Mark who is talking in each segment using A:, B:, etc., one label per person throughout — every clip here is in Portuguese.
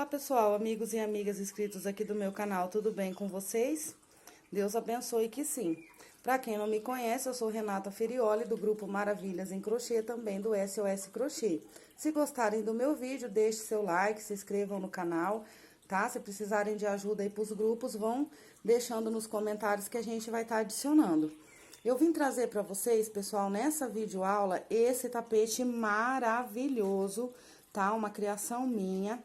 A: Olá pessoal, amigos e amigas inscritos aqui do meu canal, tudo bem com vocês? Deus abençoe que sim. Para quem não me conhece, eu sou Renata Ferioli, do grupo Maravilhas em Crochê, também do SOS Crochê. Se gostarem do meu vídeo, deixe seu like, se inscrevam no canal, tá? Se precisarem de ajuda aí pros grupos, vão deixando nos comentários que a gente vai estar adicionando. Eu vim trazer para vocês, pessoal, nessa videoaula, esse tapete maravilhoso, tá? Uma criação minha.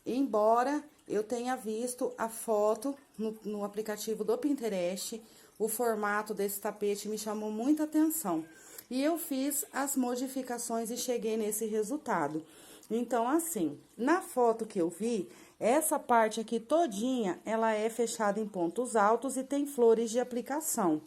A: Embora eu tenha visto a foto no aplicativo do Pinterest, o formato desse tapete me chamou muita atenção. E eu fiz as modificações e cheguei nesse resultado. Então, assim, na foto que eu vi, essa parte aqui todinha, ela é fechada em pontos altos e tem flores de aplicação.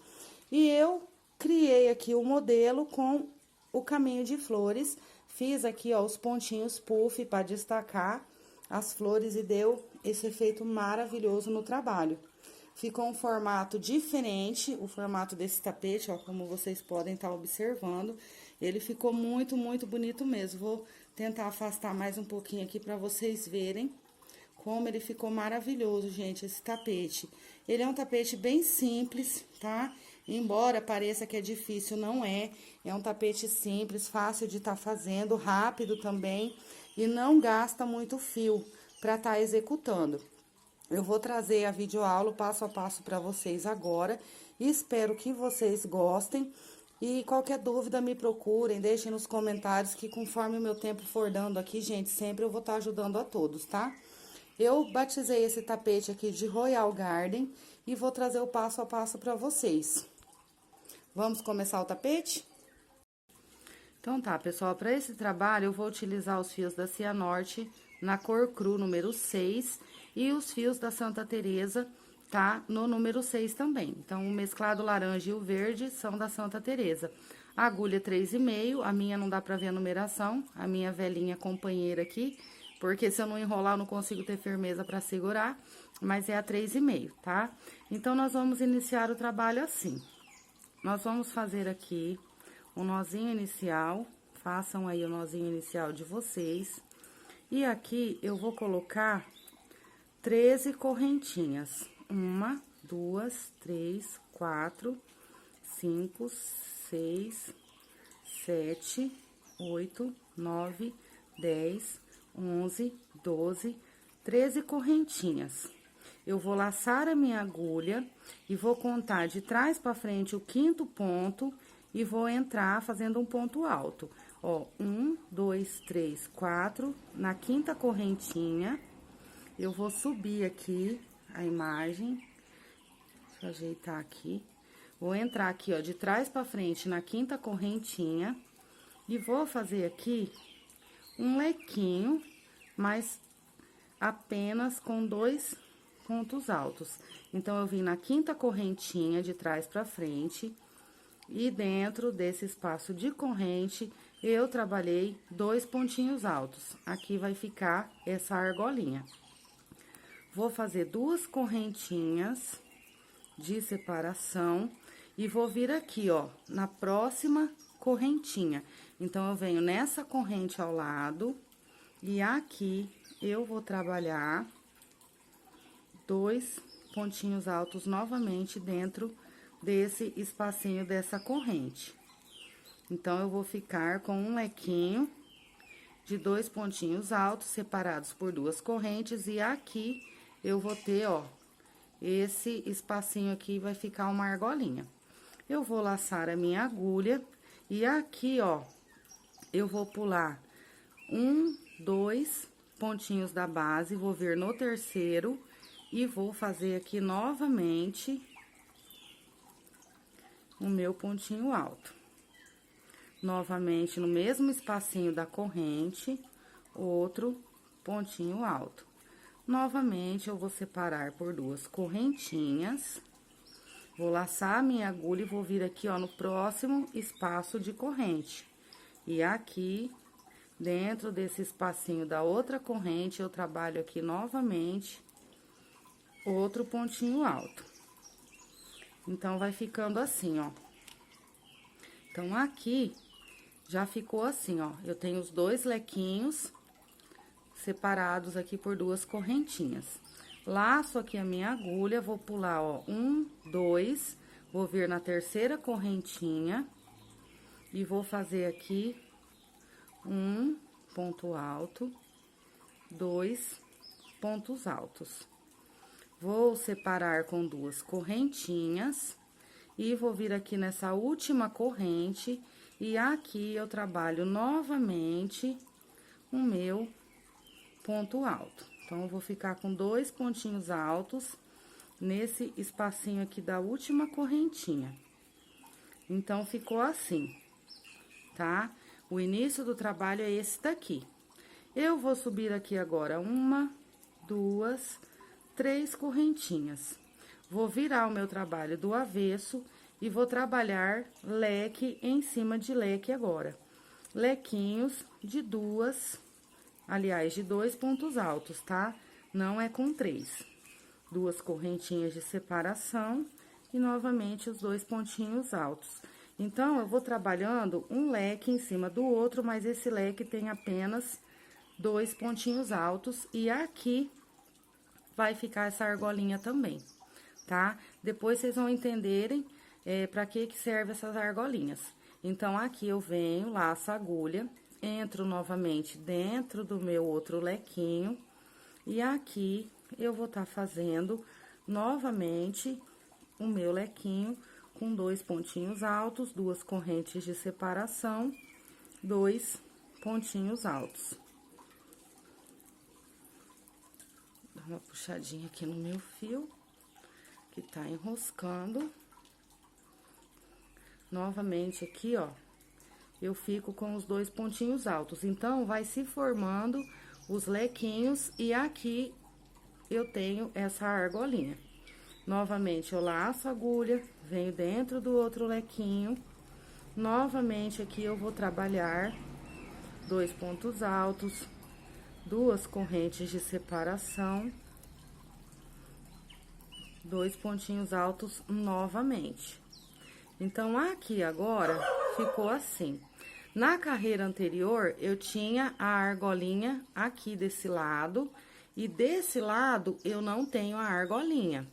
A: E eu criei aqui o modelo com o caminho de flores, fiz aqui, ó, os pontinhos puff para destacar as flores e deu esse efeito maravilhoso no trabalho. Ficou um formato diferente, o formato desse tapete, ó, como vocês podem estar observando. Ele ficou muito, muito bonito mesmo. Vou tentar afastar mais um pouquinho aqui para vocês verem como ele ficou maravilhoso, gente, esse tapete. Ele é um tapete bem simples, tá? Embora pareça que é difícil, não é. É um tapete simples, fácil de estar fazendo, rápido também. E não gasta muito fio para estar executando. Eu vou trazer a videoaula passo a passo para vocês agora. E espero que vocês gostem. E qualquer dúvida me procurem, deixem nos comentários que conforme o meu tempo for dando aqui, gente, sempre eu vou estar ajudando a todos, tá? Eu batizei esse tapete aqui de Royal Garden e vou trazer o passo a passo para vocês. Vamos começar o tapete? Então tá, pessoal, para esse trabalho eu vou utilizar os fios da Cianorte na cor cru número 6 e os fios da Santa Teresa, tá? No número 6 também. Então, o mesclado laranja e o verde são da Santa Teresa. A agulha 3,5, a minha não dá pra ver a numeração, a minha velhinha companheira aqui, porque se eu não enrolar eu não consigo ter firmeza pra segurar, mas é a 3,5, tá? Então, nós vamos iniciar o trabalho assim. Nós vamos fazer aqui um nozinho inicial, façam aí o nozinho inicial de vocês. E aqui eu vou colocar 13 correntinhas. 1, 2, 3, 4, 5, 6, 7, 8, 9, 10, 11, 12, 13 correntinhas. Eu vou laçar a minha agulha e vou contar de trás para frente o 5º ponto e vou entrar fazendo um ponto alto. Ó, 1, 2, 3, 4, na 5ª correntinha, eu vou subir aqui a imagem, deixa eu ajeitar aqui, vou entrar aqui, ó, de trás para frente na 5ª correntinha e vou fazer aqui um lequinho, mas apenas com 2 pontos altos. Então, eu vim na 5ª correntinha de trás para frente e dentro desse espaço de corrente, eu trabalhei 2 pontinhos altos. Aqui vai ficar essa argolinha. Vou fazer 2 correntinhas de separação e vou vir aqui, ó, na próxima correntinha. Então, eu venho nessa corrente ao lado e aqui eu vou trabalhar 2 pontinhos altos novamente dentro desse espacinho dessa corrente. Então, eu vou ficar com um lequinho de 2 pontinhos altos separados por 2 correntes e aqui eu vou ter, ó, esse espacinho aqui vai ficar uma argolinha. Eu vou laçar a minha agulha e aqui, ó, eu vou pular 1, 2 pontinhos da base, vou vir no terceiro e vou fazer aqui novamente o meu pontinho alto. Novamente, no mesmo espacinho da corrente, outro pontinho alto. Novamente, eu vou separar por 2 correntinhas. Vou laçar a minha agulha e vou vir aqui, ó, no próximo espaço de corrente. E aqui, dentro desse espacinho da outra corrente, eu trabalho aqui novamente outro pontinho alto. Então, vai ficando assim, ó. Então, aqui, já ficou assim, ó. Eu tenho os 2 lequinhos separados aqui por 2 correntinhas. Laço aqui a minha agulha, vou pular, ó, 1, 2, vou vir na terceira correntinha e vou fazer aqui um ponto alto, 2 pontos altos. Vou separar com 2 correntinhas e vou vir aqui nessa última corrente e aqui eu trabalho novamente o meu ponto alto. Então, eu vou ficar com 2 pontinhos altos nesse espacinho aqui da última correntinha. Então, ficou assim, tá? O início do trabalho é esse daqui. Eu vou subir aqui agora 1, 2, 3 correntinhas. Vou virar o meu trabalho do avesso e vou trabalhar leque em cima de leque agora. Lequinhos de 2 pontos altos, tá? Não é com 3. 2 correntinhas de separação e novamente os 2 pontinhos altos. Então, eu vou trabalhando um leque em cima do outro, mas esse leque tem apenas 2 pontinhos altos e aqui vai ficar essa argolinha também, tá? Depois vocês vão entenderem pra que serve essas argolinhas. Então, aqui eu venho, laço a agulha, entro novamente dentro do meu outro lequinho e aqui eu vou estar fazendo novamente o meu lequinho com 2 pontinhos altos, 2 correntes de separação, 2 pontinhos altos. Dá uma puxadinha aqui no meu fio, que tá enroscando. Novamente aqui, ó, eu fico com os 2 pontinhos altos. Então, vai se formando os lequinhos e aqui eu tenho essa argolinha. Novamente, eu laço a agulha, venho dentro do outro lequinho. Novamente, aqui eu vou trabalhar 2 pontos altos, 2 correntes de separação, 2 pontinhos altos novamente. Então, aqui agora, ficou assim. Na carreira anterior, eu tinha a argolinha aqui desse lado, e desse lado, eu não tenho a argolinha.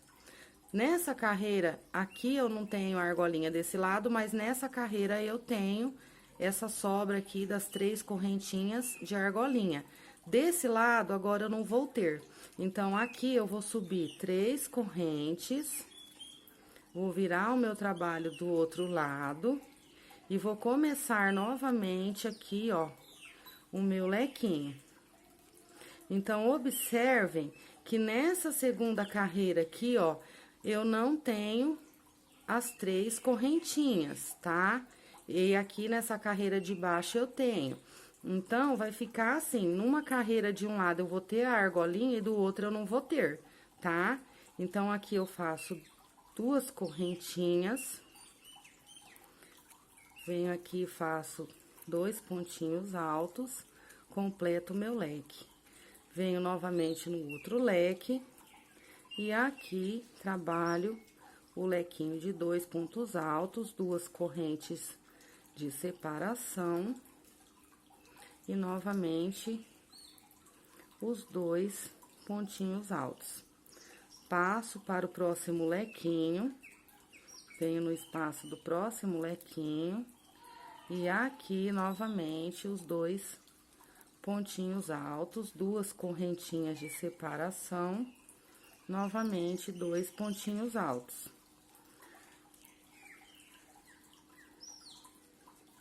A: Nessa carreira, aqui eu não tenho a argolinha desse lado, mas nessa carreira eu tenho essa sobra aqui das 3 correntinhas de argolinha. Desse lado, agora eu não vou ter. Então, aqui eu vou subir 3 correntes, vou virar o meu trabalho do outro lado e vou começar novamente aqui, ó, o meu lequinho. Então, observem que nessa segunda carreira aqui, ó, eu não tenho as 3 correntinhas, tá? E aqui nessa carreira de baixo eu tenho. Então, vai ficar assim, numa carreira de um lado eu vou ter a argolinha e do outro eu não vou ter, tá? Então, aqui eu faço 2 correntinhas. Venho aqui e faço 2 pontinhos altos, completo o meu leque. Venho novamente no outro leque e aqui trabalho o lequinho de 2 pontos altos, 2 correntes de separação e novamente os 2 pontinhos altos. Passo para o próximo lequinho, venho no espaço do próximo lequinho e aqui novamente os 2 pontinhos altos, 2 correntinhas de separação, novamente 2 pontinhos altos.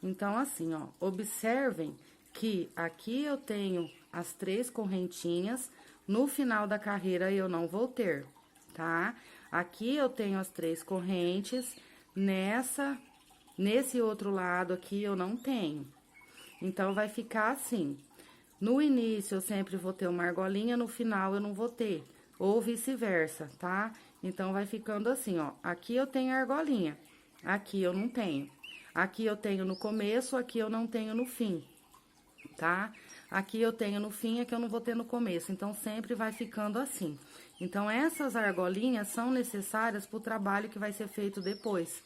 A: Então, assim, ó, observem que aqui eu tenho as 3 correntinhas, no final da carreira eu não vou ter, tá? Aqui eu tenho as 3 correntes, nesse outro lado aqui eu não tenho. Então, vai ficar assim. No início, eu sempre vou ter uma argolinha, no final eu não vou ter, ou vice-versa, tá? Então, vai ficando assim, ó, aqui eu tenho argolinha, aqui eu não tenho. Aqui eu tenho no começo, aqui eu não tenho no fim, tá? Aqui eu tenho no fim, aqui eu não vou ter no começo, então, sempre vai ficando assim. Então, essas argolinhas são necessárias pro trabalho que vai ser feito depois,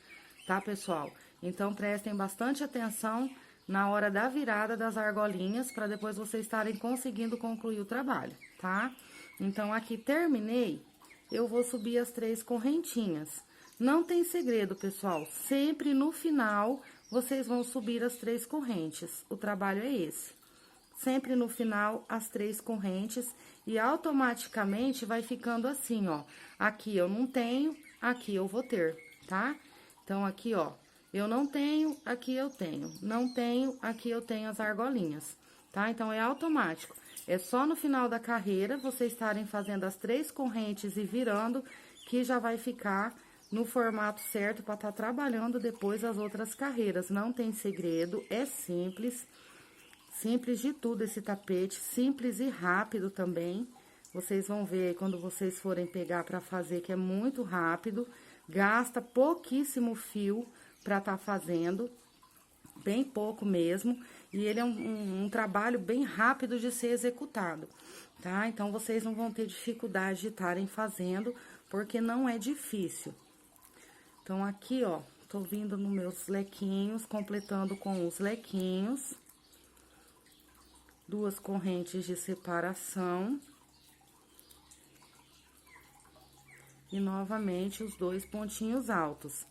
A: tá, pessoal? Então, prestem bastante atenção na hora da virada das argolinhas, para depois vocês estarem conseguindo concluir o trabalho, tá? Então, aqui terminei, eu vou subir as 3 correntinhas. Não tem segredo, pessoal, sempre no final vocês vão subir as 3 correntes, o trabalho é esse. Sempre no final, as 3 correntes, e automaticamente vai ficando assim, ó. Aqui eu não tenho, aqui eu vou ter, tá? Então, aqui, ó, eu não tenho, aqui eu tenho. Não tenho, aqui eu tenho as argolinhas, tá? Então, é automático. É só no final da carreira, vocês estarem fazendo as 3 correntes e virando, que já vai ficar no formato certo para estar trabalhando depois as outras carreiras. Não tem segredo, é simples. Simples de tudo esse tapete, simples e rápido também. Vocês vão ver quando vocês forem pegar para fazer que é muito rápido, gasta pouquíssimo fio para estar fazendo, bem pouco mesmo, e ele é um trabalho bem rápido de ser executado, tá? Então, vocês não vão ter dificuldade de estarem fazendo, porque não é difícil. Então, aqui, ó, tô vindo nos meus lequinhos, completando com os lequinhos. 2 correntes de separação. E novamente os 2 pontinhos altos.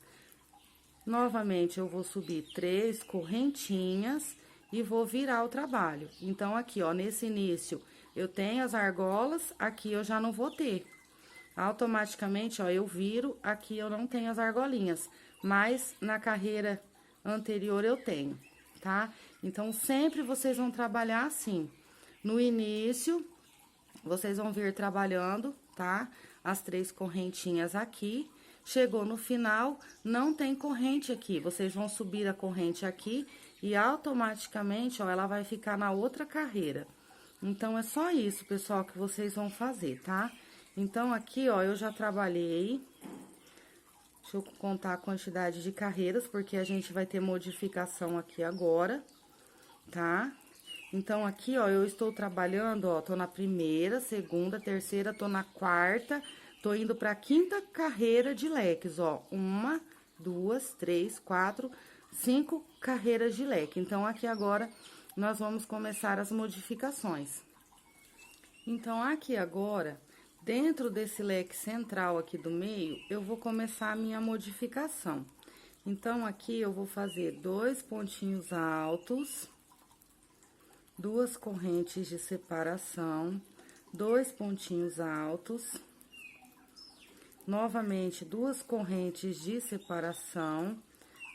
A: Novamente eu vou subir 3 correntinhas e vou virar o trabalho. Então, aqui, ó, nesse início eu tenho as argolas, aqui eu já não vou ter. Automaticamente, ó, eu viro, aqui eu não tenho as argolinhas, mas na carreira anterior eu tenho, tá? Então, sempre vocês vão trabalhar assim. No início, vocês vão vir trabalhando, tá? As 3 correntinhas aqui. Chegou no final, não tem corrente aqui. Vocês vão subir a corrente aqui e automaticamente, ó, ela vai ficar na outra carreira. Então, é só isso, pessoal, que vocês vão fazer, tá? Então, aqui, ó, eu já trabalhei. Deixa eu contar a quantidade de carreiras, porque a gente vai ter modificação aqui agora, tá? Então, aqui, ó, eu estou trabalhando, ó, tô na primeira, segunda, terceira, tô na quarta, tô indo pra 5ª carreira de leques, ó. 1, 2, 3, 4, 5 carreiras de leque. Então, aqui agora, nós vamos começar as modificações. Então, aqui agora, dentro desse leque central aqui do meio, eu vou começar a minha modificação. Então, aqui eu vou fazer 2 pontinhos altos, 2 correntes de separação, 2 pontinhos altos, novamente 2 correntes de separação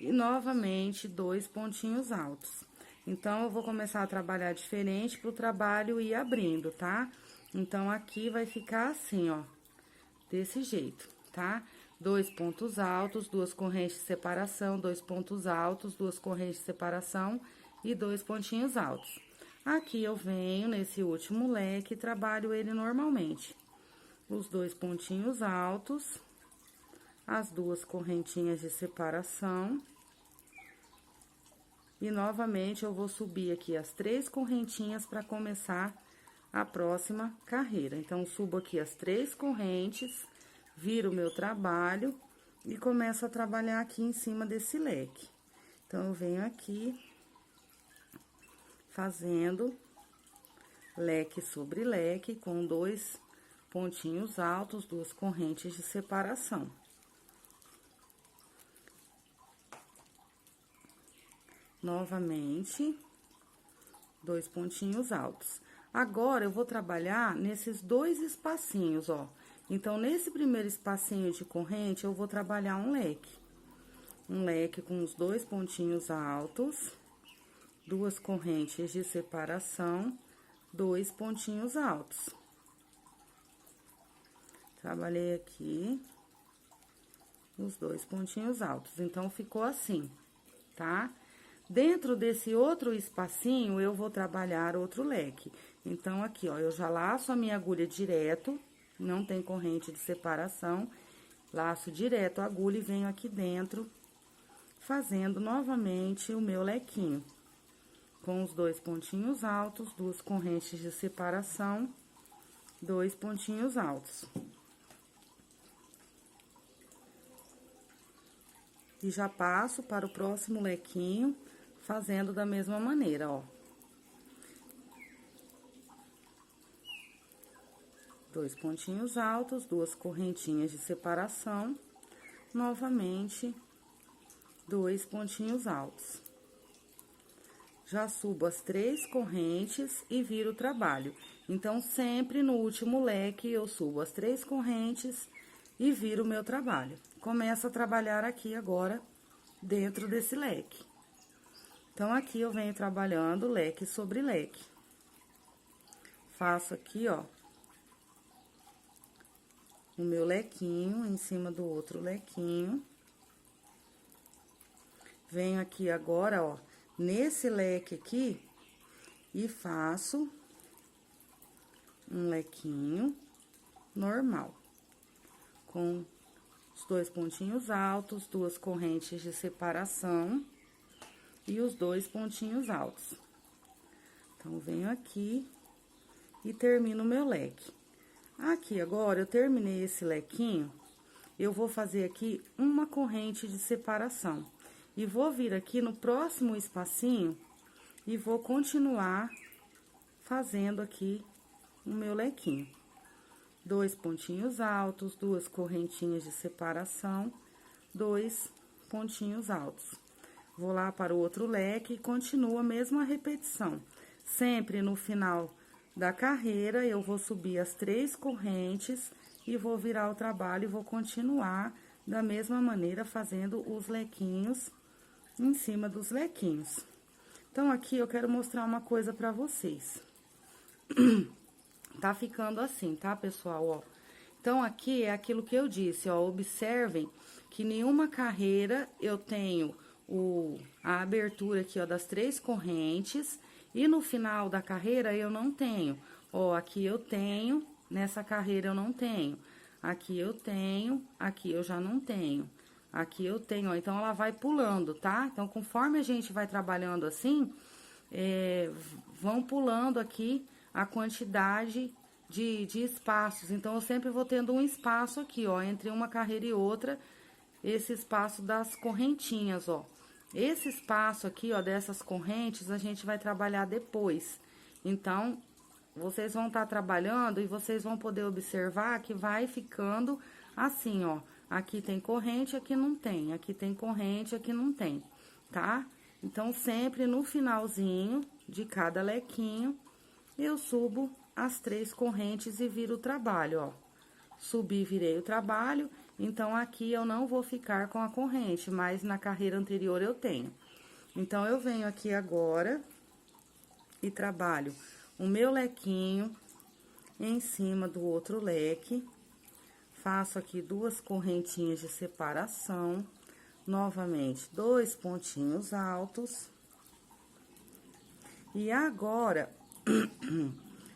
A: e novamente 2 pontinhos altos. Então, eu vou começar a trabalhar diferente para o trabalho ir abrindo, tá? Então, aqui vai ficar assim, ó, desse jeito, tá? 2 pontos altos, 2 correntes de separação, 2 pontos altos, 2 correntes de separação e 2 pontinhos altos. Aqui eu venho nesse último leque e trabalho ele normalmente. Os 2 pontinhos altos, as 2 correntinhas de separação. E novamente eu vou subir aqui as 3 correntinhas para começar a próxima carreira. Então, subo aqui as 3 correntes, viro o meu trabalho e começo a trabalhar aqui em cima desse leque. Então, eu venho aqui fazendo leque sobre leque com 2 pontinhos altos, 2 correntes de separação. Novamente, 2 pontinhos altos. Agora, eu vou trabalhar nesses 2 espacinhos, ó. Então, nesse primeiro espacinho de corrente, eu vou trabalhar um leque. Um leque com os 2 pontinhos altos, 2 correntes de separação, 2 pontinhos altos. Trabalhei aqui os 2 pontinhos altos. Então, ficou assim, tá? Dentro desse outro espacinho, eu vou trabalhar outro leque. Então, aqui, ó, eu já laço a minha agulha direto, não tem corrente de separação, laço direto a agulha e venho aqui dentro, fazendo novamente o meu lequinho. Com os 2 pontinhos altos, 2 correntes de separação, 2 pontinhos altos. E já passo para o próximo lequinho, fazendo da mesma maneira, ó. 2 pontinhos altos, 2 correntinhas de separação, novamente 2 pontinhos altos. Já subo as 3 correntes e viro o trabalho. Então, sempre no último leque, eu subo as 3 correntes e viro o meu trabalho. Começo a trabalhar aqui agora, dentro desse leque. Então, aqui eu venho trabalhando leque sobre leque. Faço aqui, ó, o meu lequinho em cima do outro lequinho. Venho aqui agora, ó, nesse leque aqui e faço um lequinho normal, com os 2 pontinhos altos, 2 correntes de separação e os 2 pontinhos altos. Então, venho aqui e termino o meu leque. Aqui agora, eu terminei esse lequinho, eu vou fazer aqui uma corrente de separação. E vou vir aqui no próximo espacinho e vou continuar fazendo aqui o meu lequinho. 2 pontinhos altos, 2 correntinhas de separação, 2 pontinhos altos. Vou lá para o outro leque e continuo a mesma repetição. Sempre no final da carreira, eu vou subir as 3 correntes e vou virar o trabalho e vou continuar da mesma maneira fazendo os lequinhos em cima dos lequinhos. Então, aqui eu quero mostrar uma coisa pra vocês. Tá ficando assim, tá, pessoal, ó? Então, aqui é aquilo que eu disse, ó, observem que nenhuma carreira eu tenho a abertura aqui, ó, das 3 correntes, e no final da carreira eu não tenho. Ó, aqui eu tenho, nessa carreira eu não tenho. Aqui eu tenho, aqui eu já não tenho. Aqui eu tenho, ó, então ela vai pulando, tá? Então, conforme a gente vai trabalhando assim, vão pulando aqui a quantidade de espaços. Então, eu sempre vou tendo um espaço aqui, ó, entre uma carreira e outra, esse espaço das correntinhas, ó. Esse espaço aqui, ó, dessas correntes, a gente vai trabalhar depois. Então, vocês vão estar trabalhando e vocês vão poder observar que vai ficando assim, ó. Aqui tem corrente, aqui não tem. Aqui tem corrente, aqui não tem, tá? Então, sempre no finalzinho de cada lequinho, eu subo as 3 correntes e viro o trabalho, ó. Subi, virei o trabalho, então, aqui eu não vou ficar com a corrente, mas na carreira anterior eu tenho. Então, eu venho aqui agora e trabalho o meu lequinho em cima do outro leque. Faço aqui 2 correntinhas de separação, novamente 2 pontinhos altos. E agora,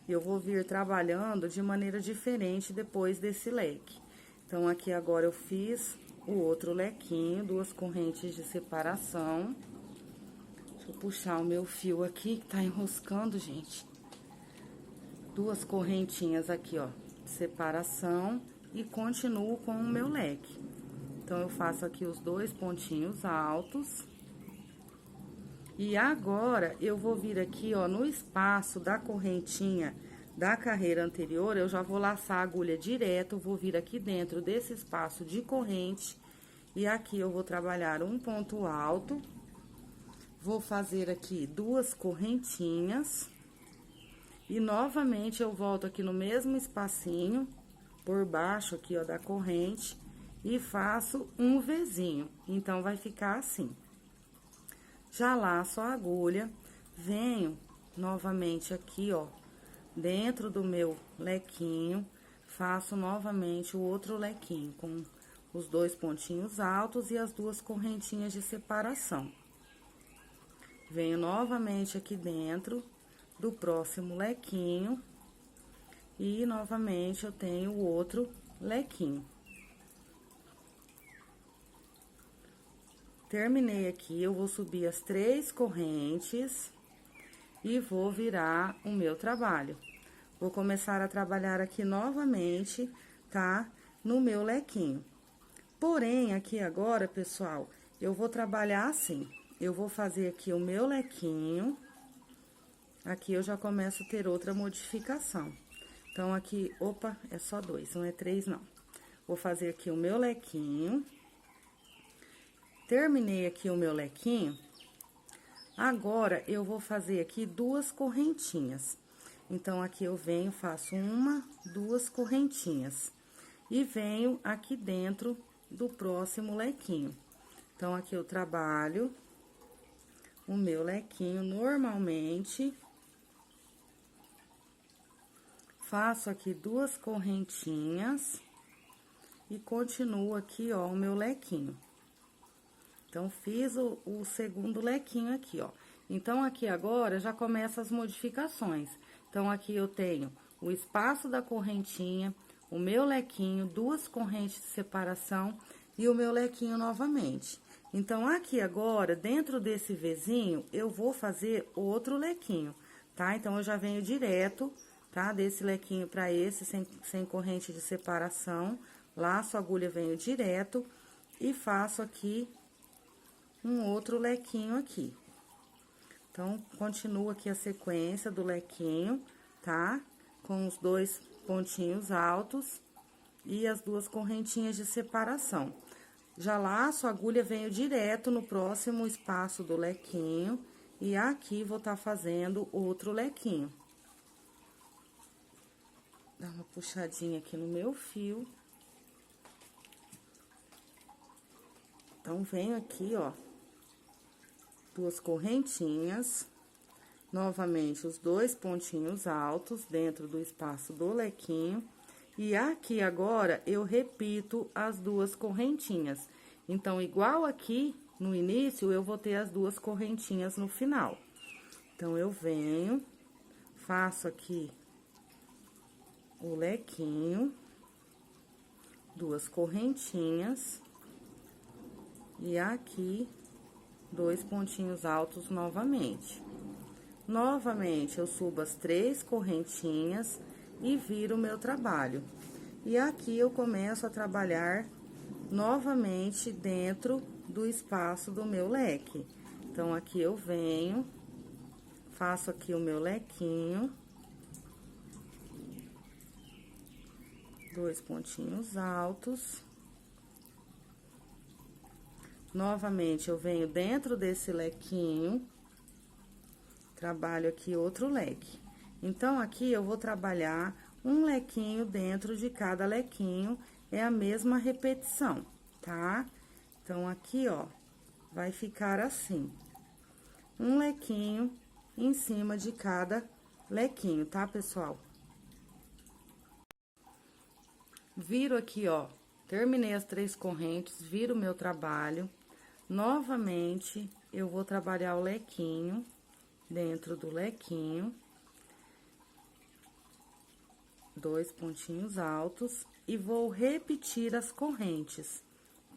A: eu vou vir trabalhando de maneira diferente depois desse leque. Então, aqui agora eu fiz o outro lequinho, 2 correntes de separação. Deixa eu puxar o meu fio aqui, que tá enroscando, gente. 2 correntinhas aqui, ó, de separação. E continuo com o meu leque. Então, eu faço aqui os 2 pontinhos altos. E agora, eu vou vir aqui, ó, no espaço da correntinha da carreira anterior, eu já vou laçar a agulha direto, vou vir aqui dentro desse espaço de corrente. E aqui eu vou trabalhar um ponto alto. Vou fazer aqui 2 correntinhas. E novamente, eu volto aqui no mesmo espacinho, por baixo aqui, ó, da corrente, e faço um Vzinho. Então, vai ficar assim. Já laço a agulha, venho novamente aqui, ó, dentro do meu lequinho, faço novamente o outro lequinho, com os 2 pontinhos altos e as 2 correntinhas de separação. Venho novamente aqui dentro do próximo lequinho. E, novamente, eu tenho o outro lequinho. Terminei aqui, eu vou subir as 3 correntes e vou virar o meu trabalho. Vou começar a trabalhar aqui novamente, tá? No meu lequinho. Porém, aqui agora, pessoal, eu vou trabalhar assim. eu vou fazer aqui o meu lequinho. Aqui eu já começo a ter outra modificação. Então, aqui, opa, é só 2, não é 3, não. Vou fazer aqui o meu lequinho. Terminei aqui o meu lequinho. Agora, eu vou fazer aqui 2 correntinhas. Então, aqui eu venho, faço 1, 2 correntinhas. E venho aqui dentro do próximo lequinho. Então, aqui eu trabalho o meu lequinho normalmente. Faço aqui 2 correntinhas. E continuo aqui, ó, o meu lequinho. Então, fiz o segundo lequinho aqui, ó. Então, aqui agora, já começa as modificações. Então, aqui eu tenho o espaço da correntinha, o meu lequinho, 2 correntes de separação e o meu lequinho novamente. Então, aqui agora, dentro desse Vzinho, eu vou fazer outro lequinho, tá? Então, eu já venho direto, tá? Desse lequinho pra esse, sem corrente de separação. Laço a agulha, venho direto e faço aqui um outro lequinho aqui. Então, continuo aqui a sequência do lequinho, tá? Com os 2 pontinhos altos e as 2 correntinhas de separação. Já laço a agulha, venho direto no próximo espaço do lequinho e aqui vou tá fazendo outro lequinho. Dá uma puxadinha aqui no meu fio. Então, venho aqui, ó, 2 correntinhas, novamente os 2 pontinhos altos dentro do espaço do lequinho. E aqui agora, eu repito as 2 correntinhas. Então, igual aqui no início, eu vou ter as 2 correntinhas no final. Então, eu venho, faço aqui o lequinho, 2 correntinhas. E aqui, 2 pontinhos altos novamente. Novamente, eu subo as 3 correntinhas e viro o meu trabalho. E aqui, eu começo a trabalhar novamente dentro do espaço do meu leque. Então, aqui eu venho, faço aqui o meu lequinho. 2 pontinhos altos. Novamente, eu venho dentro desse lequinho, trabalho aqui outro leque. Então, aqui eu vou trabalhar um lequinho dentro de cada lequinho, é a mesma repetição, tá? Então, aqui, ó, vai ficar assim, um lequinho em cima de cada lequinho, tá, pessoal? Viro aqui, ó, terminei as 3 correntes, viro o meu trabalho. Novamente, eu vou trabalhar o lequinho, dentro do lequinho. 2 pontinhos altos e vou repetir as correntes,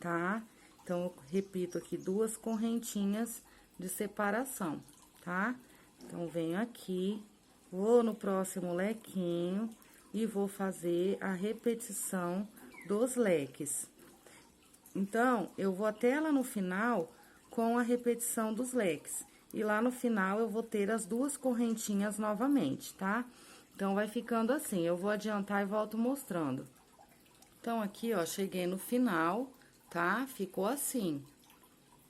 A: tá? Então, eu repito aqui 2 correntinhas de separação, tá? Então, venho aqui, vou no próximo lequinho e vou fazer a repetição dos leques. Então, eu vou até lá no final com a repetição dos leques. E lá no final, eu vou ter as 2 correntinhas novamente, tá? Então, vai ficando assim. Eu vou adiantar e volto mostrando. Então, aqui, ó, cheguei no final, tá? Ficou assim.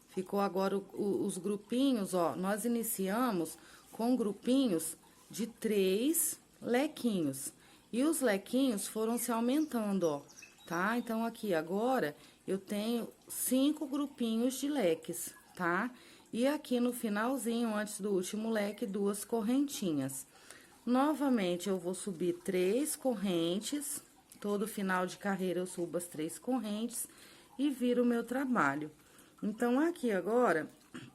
A: Ficou agora os grupinhos, ó. Nós iniciamos com grupinhos de 3 lequinhos. E os lequinhos foram se aumentando, ó, tá? Então, aqui agora, eu tenho 5 grupinhos de leques, tá? E aqui no finalzinho, antes do último leque, 2 correntinhas. Novamente, eu vou subir 3 correntes, todo final de carreira eu subo as 3 correntes e viro o meu trabalho. Então, aqui agora,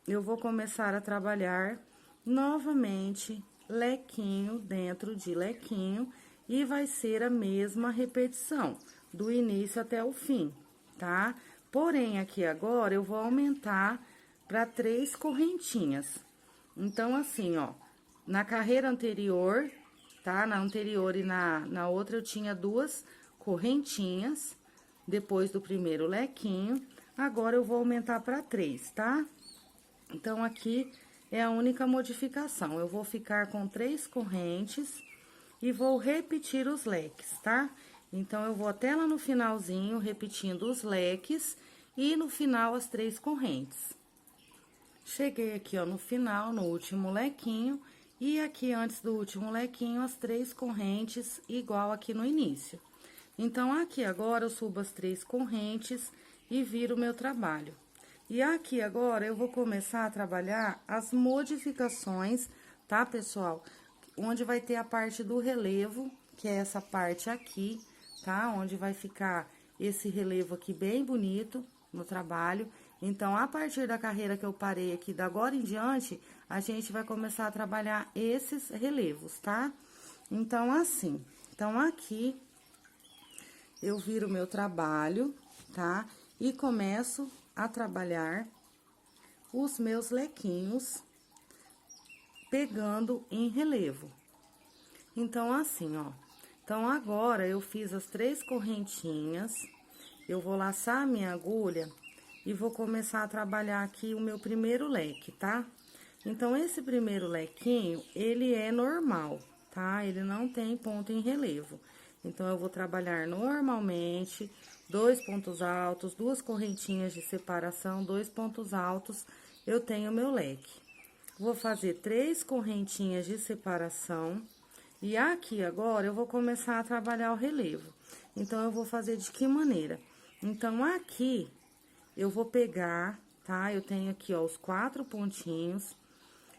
A: eu vou começar a trabalhar novamente lequinho dentro de lequinho e vai ser a mesma repetição, do início até o fim, tá? Porém, aqui agora, eu vou aumentar para 3 correntinhas. Então, assim, ó, na carreira anterior, tá? Na anterior e na outra, eu tinha 2 correntinhas, depois do primeiro lequinho. Agora, eu vou aumentar para 3, tá? Então, aqui é a única modificação. Eu vou ficar com 3 correntes e vou repetir os leques, tá? Então, eu vou até lá no finalzinho, repetindo os leques e no final as 3 correntes. Cheguei aqui, ó, no final, no último lequinho, e aqui antes do último lequinho, as 3 correntes, igual aqui no início. Então, aqui agora, eu subo as 3 correntes e viro o meu trabalho. E aqui agora, eu vou começar a trabalhar as modificações, tá, pessoal? Onde vai ter a parte do relevo, que é essa parte aqui, tá? Onde vai ficar esse relevo aqui bem bonito no trabalho. Então, a partir da carreira que eu parei aqui, da agora em diante, a gente vai começar a trabalhar esses relevos, tá? Então, assim, então aqui eu viro o meu trabalho, tá? E começo a trabalhar os meus lequinhos, pegando em relevo. Então, assim, ó. Então, agora, eu fiz as 3 correntinhas, eu vou laçar a minha agulha e vou começar a trabalhar aqui o meu primeiro leque, tá? Então, esse primeiro lequinho, ele é normal, tá? Ele não tem ponto em relevo. Então, eu vou trabalhar normalmente, 2 pontos altos, 2 correntinhas de separação, 2 pontos altos, eu tenho meu leque. Vou fazer 3 correntinhas de separação. E aqui agora eu vou começar a trabalhar o relevo. Então, eu vou fazer de que maneira? Então, aqui eu vou pegar, tá? Eu tenho aqui, ó, os 4 pontinhos.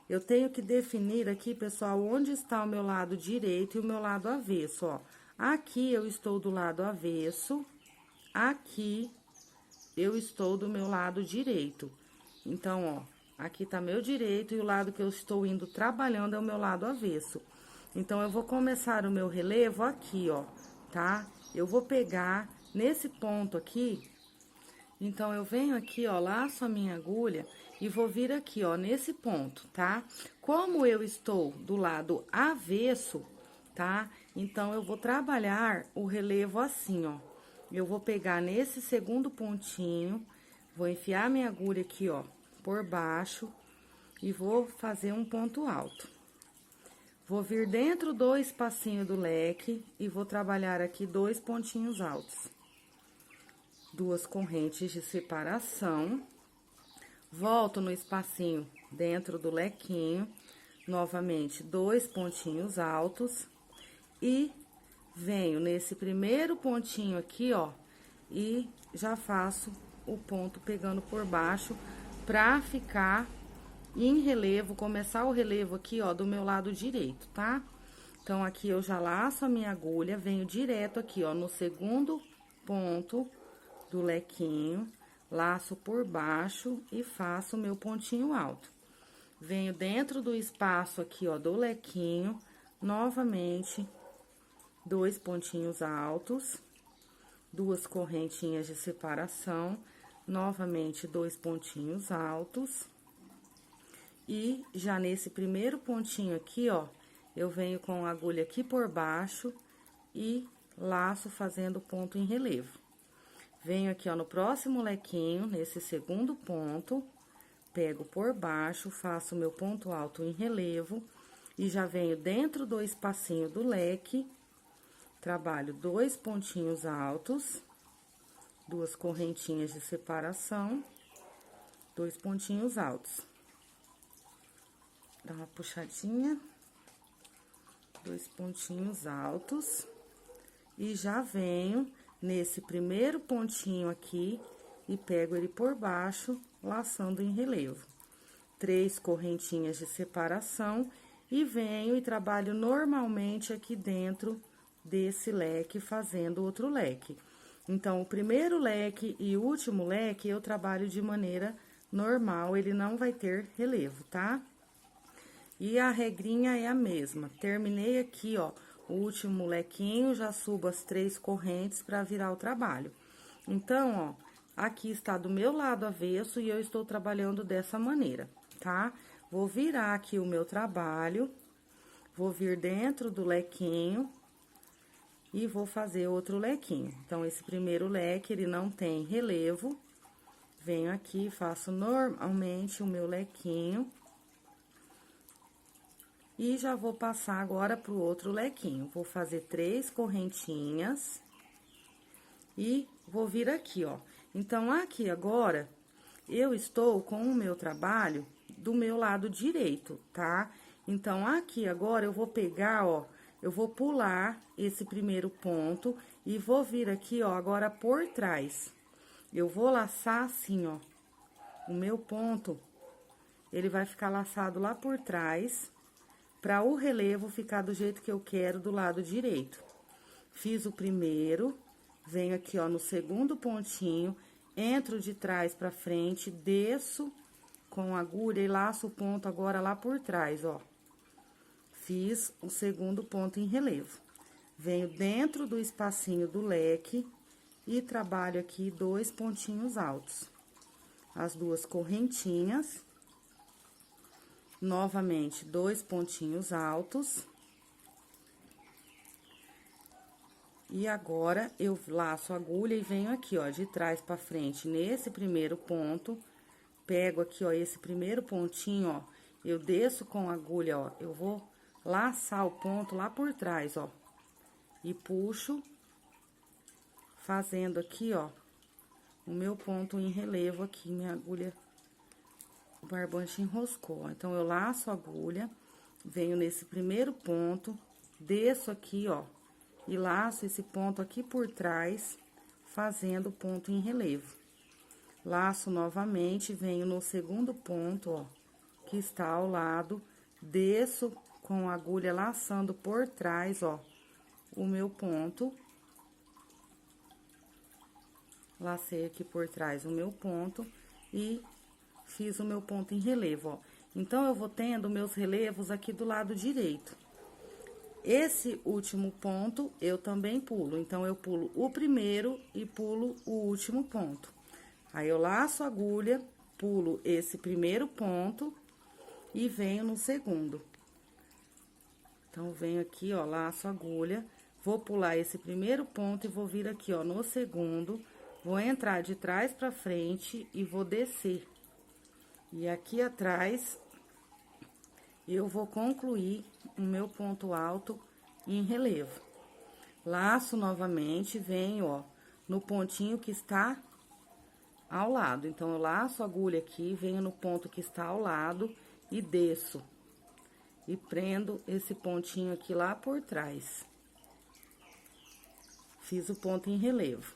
A: Eu tenho que definir aqui, pessoal, onde está o meu lado direito e o meu lado avesso, ó. Aqui eu estou do lado avesso, aqui eu estou do meu lado direito. Então, ó, aqui tá meu direito e o lado que eu estou indo trabalhando é o meu lado avesso. Então, eu vou começar o meu relevo aqui, ó, tá? Eu vou pegar nesse ponto aqui, então, eu venho aqui, ó, laço a minha agulha e vou vir aqui, ó, nesse ponto, tá? Como eu estou do lado avesso, tá? Então, eu vou trabalhar o relevo assim, ó. Eu vou pegar nesse segundo pontinho, vou enfiar minha agulha aqui, ó, por baixo e vou fazer um ponto alto. Vou vir dentro do espacinho do leque e vou trabalhar aqui 2 pontinhos altos. 2 correntes de separação. Volto no espacinho dentro do lequinho, novamente 2 pontinhos altos. E venho nesse primeiro pontinho aqui, ó, e já faço o ponto pegando por baixo pra ficar em relevo, começar o relevo aqui, ó, do meu lado direito, tá? Então, aqui eu já laço a minha agulha, venho direto aqui, ó, no segundo ponto do lequinho, laço por baixo e faço o meu pontinho alto. Venho dentro do espaço aqui, ó, do lequinho, novamente, 2 pontinhos altos, 2 correntinhas de separação, novamente 2 pontinhos altos. E já nesse primeiro pontinho aqui, ó, eu venho com a agulha aqui por baixo e laço fazendo ponto em relevo. Venho aqui, ó, no próximo lequinho, nesse segundo ponto, pego por baixo, faço meu ponto alto em relevo e já venho dentro do espacinho do leque, trabalho 2 pontinhos altos, 2 correntinhas de separação, 2 pontinhos altos. Dá uma puxadinha, 2 pontinhos altos e já venho nesse primeiro pontinho aqui e pego ele por baixo, laçando em relevo. 3 correntinhas de separação e venho e trabalho normalmente aqui dentro desse leque, fazendo outro leque. Então, o primeiro leque e o último leque eu trabalho de maneira normal, ele não vai ter relevo, tá? E a regrinha é a mesma. Terminei aqui, ó, o último lequinho, já subo as 3 correntes para virar o trabalho. Então, ó, aqui está do meu lado avesso e eu estou trabalhando dessa maneira, tá? Vou virar aqui o meu trabalho, vou vir dentro do lequinho e vou fazer outro lequinho. Então, esse primeiro leque, ele não tem relevo. venho aqui, faço normalmente o meu lequinho. E já vou passar agora pro outro lequinho. Vou fazer 3 correntinhas. E vou vir aqui, ó. Então, aqui agora, eu estou com o meu trabalho do meu lado direito, tá? Então, aqui agora, eu vou pegar, ó, eu vou pular esse primeiro ponto e vou vir aqui, ó, agora por trás. Eu vou laçar assim, ó, o meu ponto, ele vai ficar laçado lá por trás, para o relevo ficar do jeito que eu quero do lado direito. Fiz o primeiro, venho aqui, ó, no segundo pontinho, entro de trás pra frente, desço com a agulha e laço o ponto agora lá por trás, ó. Fiz o segundo ponto em relevo. Venho dentro do espacinho do leque e trabalho aqui 2 pontinhos altos. As 2 correntinhas. Novamente, 2 pontinhos altos. E agora, eu laço a agulha e venho aqui, ó, de trás pra frente, nesse primeiro ponto. Pego aqui, ó, esse primeiro pontinho, ó, eu desço com a agulha, ó, eu vou laçar o ponto lá por trás, ó. E puxo, fazendo aqui, ó, o meu ponto em relevo aqui, minha agulha, o barbante enroscou, ó. Então, eu laço a agulha, venho nesse primeiro ponto, desço aqui, ó, e laço esse ponto aqui por trás, fazendo ponto em relevo. Laço novamente, venho no segundo ponto, ó, que está ao lado, desço com a agulha laçando por trás, ó, o meu ponto. Lacei aqui por trás o meu ponto e fiz o meu ponto em relevo, ó. Então, eu vou tendo meus relevos aqui do lado direito. Esse último ponto, eu também pulo. Então, eu pulo o primeiro e pulo o último ponto. Aí, eu laço a agulha, pulo esse primeiro ponto e venho no segundo. Então, venho aqui, ó, laço a agulha, vou pular esse primeiro ponto e vou vir aqui, ó, no segundo. Vou entrar de trás pra frente e vou descer. E aqui atrás, eu vou concluir o meu ponto alto em relevo. Laço novamente, venho, ó, no pontinho que está ao lado. Então, eu laço a agulha aqui, venho no ponto que está ao lado e desço. E prendo esse pontinho aqui lá por trás. Fiz o ponto em relevo.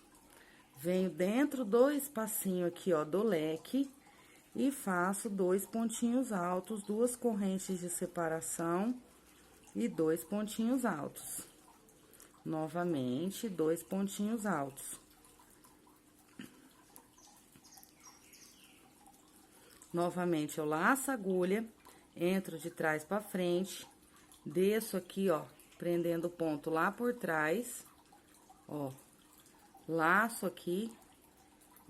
A: Venho dentro do espacinho aqui, ó, do leque e faço 2 pontinhos altos, 2 correntes de separação e 2 pontinhos altos. Novamente, 2 pontinhos altos. Novamente, eu laço a agulha, entro de trás pra frente, desço aqui, ó, prendendo o ponto lá por trás, ó, laço aqui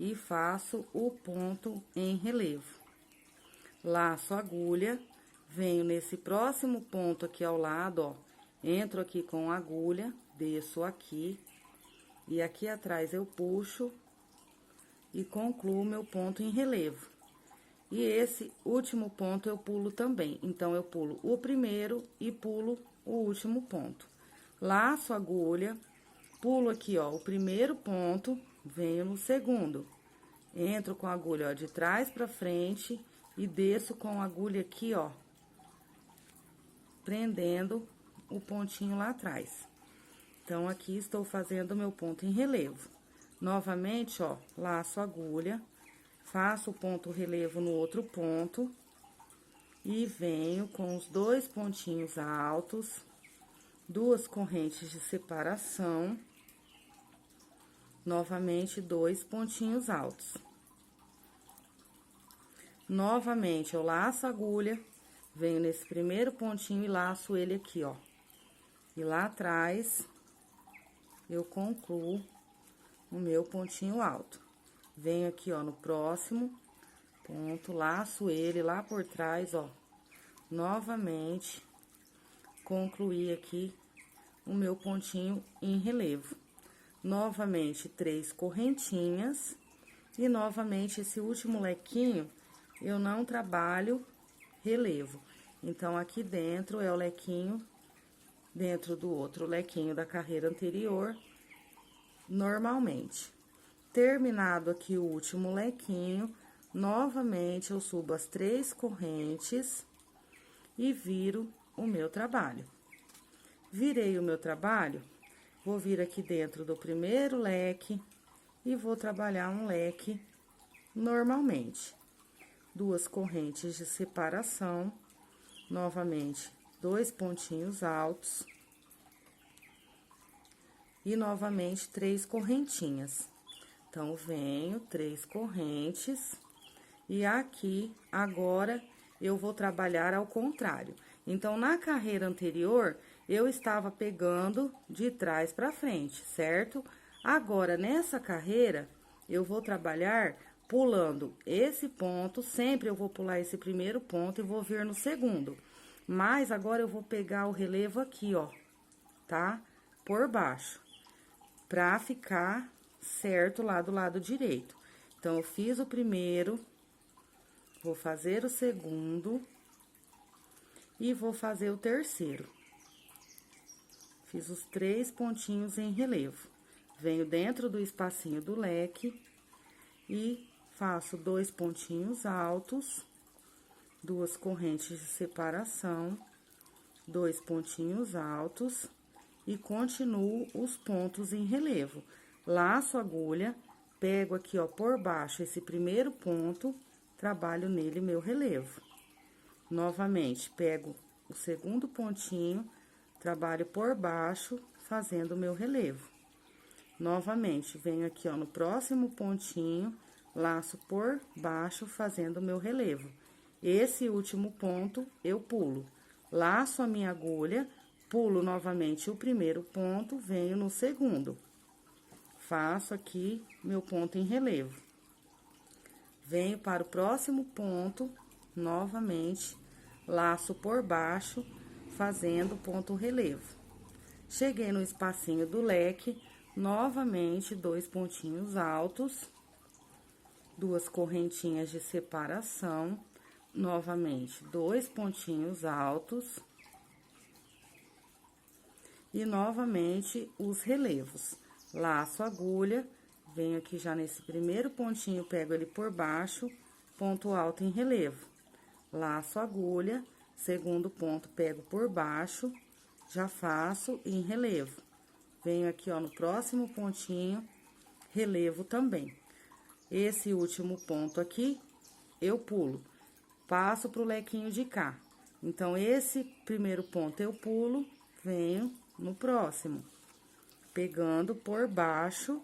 A: e faço o ponto em relevo. Laço a agulha, venho nesse próximo ponto aqui ao lado, ó, entro aqui com a agulha, desço aqui e aqui atrás eu puxo e concluo meu ponto em relevo. E esse último ponto eu pulo também. Então, eu pulo o primeiro e pulo o último ponto. Laço a agulha, pulo aqui, ó, o primeiro ponto, venho no segundo. Entro com a agulha, ó, de trás pra frente e desço com a agulha aqui, ó, prendendo o pontinho lá atrás. Então, aqui estou fazendo meu ponto em relevo. Novamente, ó, laço a agulha. Faço o ponto relevo no outro ponto e venho com os 2 pontinhos altos, 2 correntes de separação, novamente 2 pontinhos altos. Novamente, eu laço a agulha, venho nesse primeiro pontinho e laço ele aqui, ó. E lá atrás, eu concluo o meu pontinho alto. Venho aqui, ó, no próximo ponto, laço ele lá por trás, ó. Novamente, concluir aqui o meu pontinho em relevo. Novamente, 3 correntinhas E novamente, esse último lequinho, eu não trabalho relevo. Então, aqui dentro é o lequinho, dentro do outro lequinho da carreira anterior, normalmente. Terminado aqui o último lequinho, novamente eu subo as 3 correntes e viro o meu trabalho. Virei o meu trabalho, vou vir aqui dentro do primeiro leque e vou trabalhar um leque normalmente. 2 correntes de separação, novamente 2 pontinhos altos e novamente 3 correntinhas. Então, venho 3 correntes e aqui agora eu vou trabalhar ao contrário. Então, na carreira anterior, eu estava pegando de trás para frente, certo? Agora, nessa carreira, eu vou trabalhar pulando esse ponto, sempre eu vou pular esse primeiro ponto e vou vir no segundo. Mas agora eu vou pegar o relevo aqui, ó, tá? Por baixo, pra ficar certo lá do lado direito. Então, eu fiz o primeiro, vou fazer o segundo e vou fazer o terceiro. Fiz os 3 pontinhos em relevo. Venho dentro do espacinho do leque e faço 2 pontinhos altos, 2 correntes de separação, 2 pontinhos altos e continuo os pontos em relevo. Laço a agulha, pego aqui, ó, por baixo esse primeiro ponto, trabalho nele meu relevo. Novamente, pego o segundo pontinho, trabalho por baixo, fazendo o meu relevo. Novamente, venho aqui, ó, no próximo pontinho, laço por baixo, fazendo o meu relevo. Esse último ponto, eu pulo. Laço a minha agulha, pulo novamente o primeiro ponto, venho no segundo. Faço aqui meu ponto em relevo. Venho para o próximo ponto, novamente, laço por baixo, fazendo ponto relevo. Cheguei no espacinho do leque, novamente 2 pontinhos altos, 2 correntinhas de separação, novamente 2 pontinhos altos e novamente os relevos. Laço a agulha, venho aqui já nesse primeiro pontinho, pego ele por baixo, ponto alto em relevo. Laço a agulha, segundo ponto, pego por baixo, já faço em relevo. Venho aqui, ó, no próximo pontinho, relevo também. Esse último ponto aqui, eu pulo, passo pro lequinho de cá. Então, esse primeiro ponto eu pulo, venho no próximo, pegando por baixo,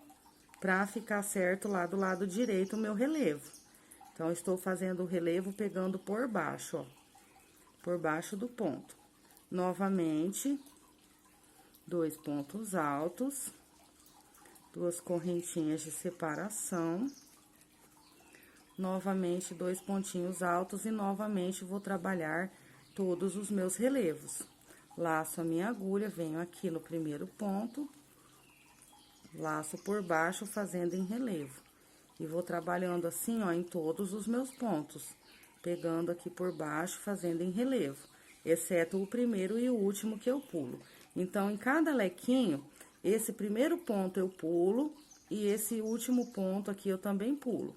A: pra ficar certo lá do lado direito o meu relevo. Então, estou fazendo o relevo pegando por baixo, ó, por baixo do ponto. Novamente, 2 pontos altos, 2 correntinhas de separação, novamente 2 pontinhos altos e novamente vou trabalhar todos os meus relevos. Laço a minha agulha, venho aqui no primeiro ponto, laço por baixo fazendo em relevo. E vou trabalhando assim, ó, em todos os meus pontos, pegando aqui por baixo, fazendo em relevo, exceto o primeiro e o último que eu pulo. Então, em cada lequinho, esse primeiro ponto eu pulo e esse último ponto aqui eu também pulo.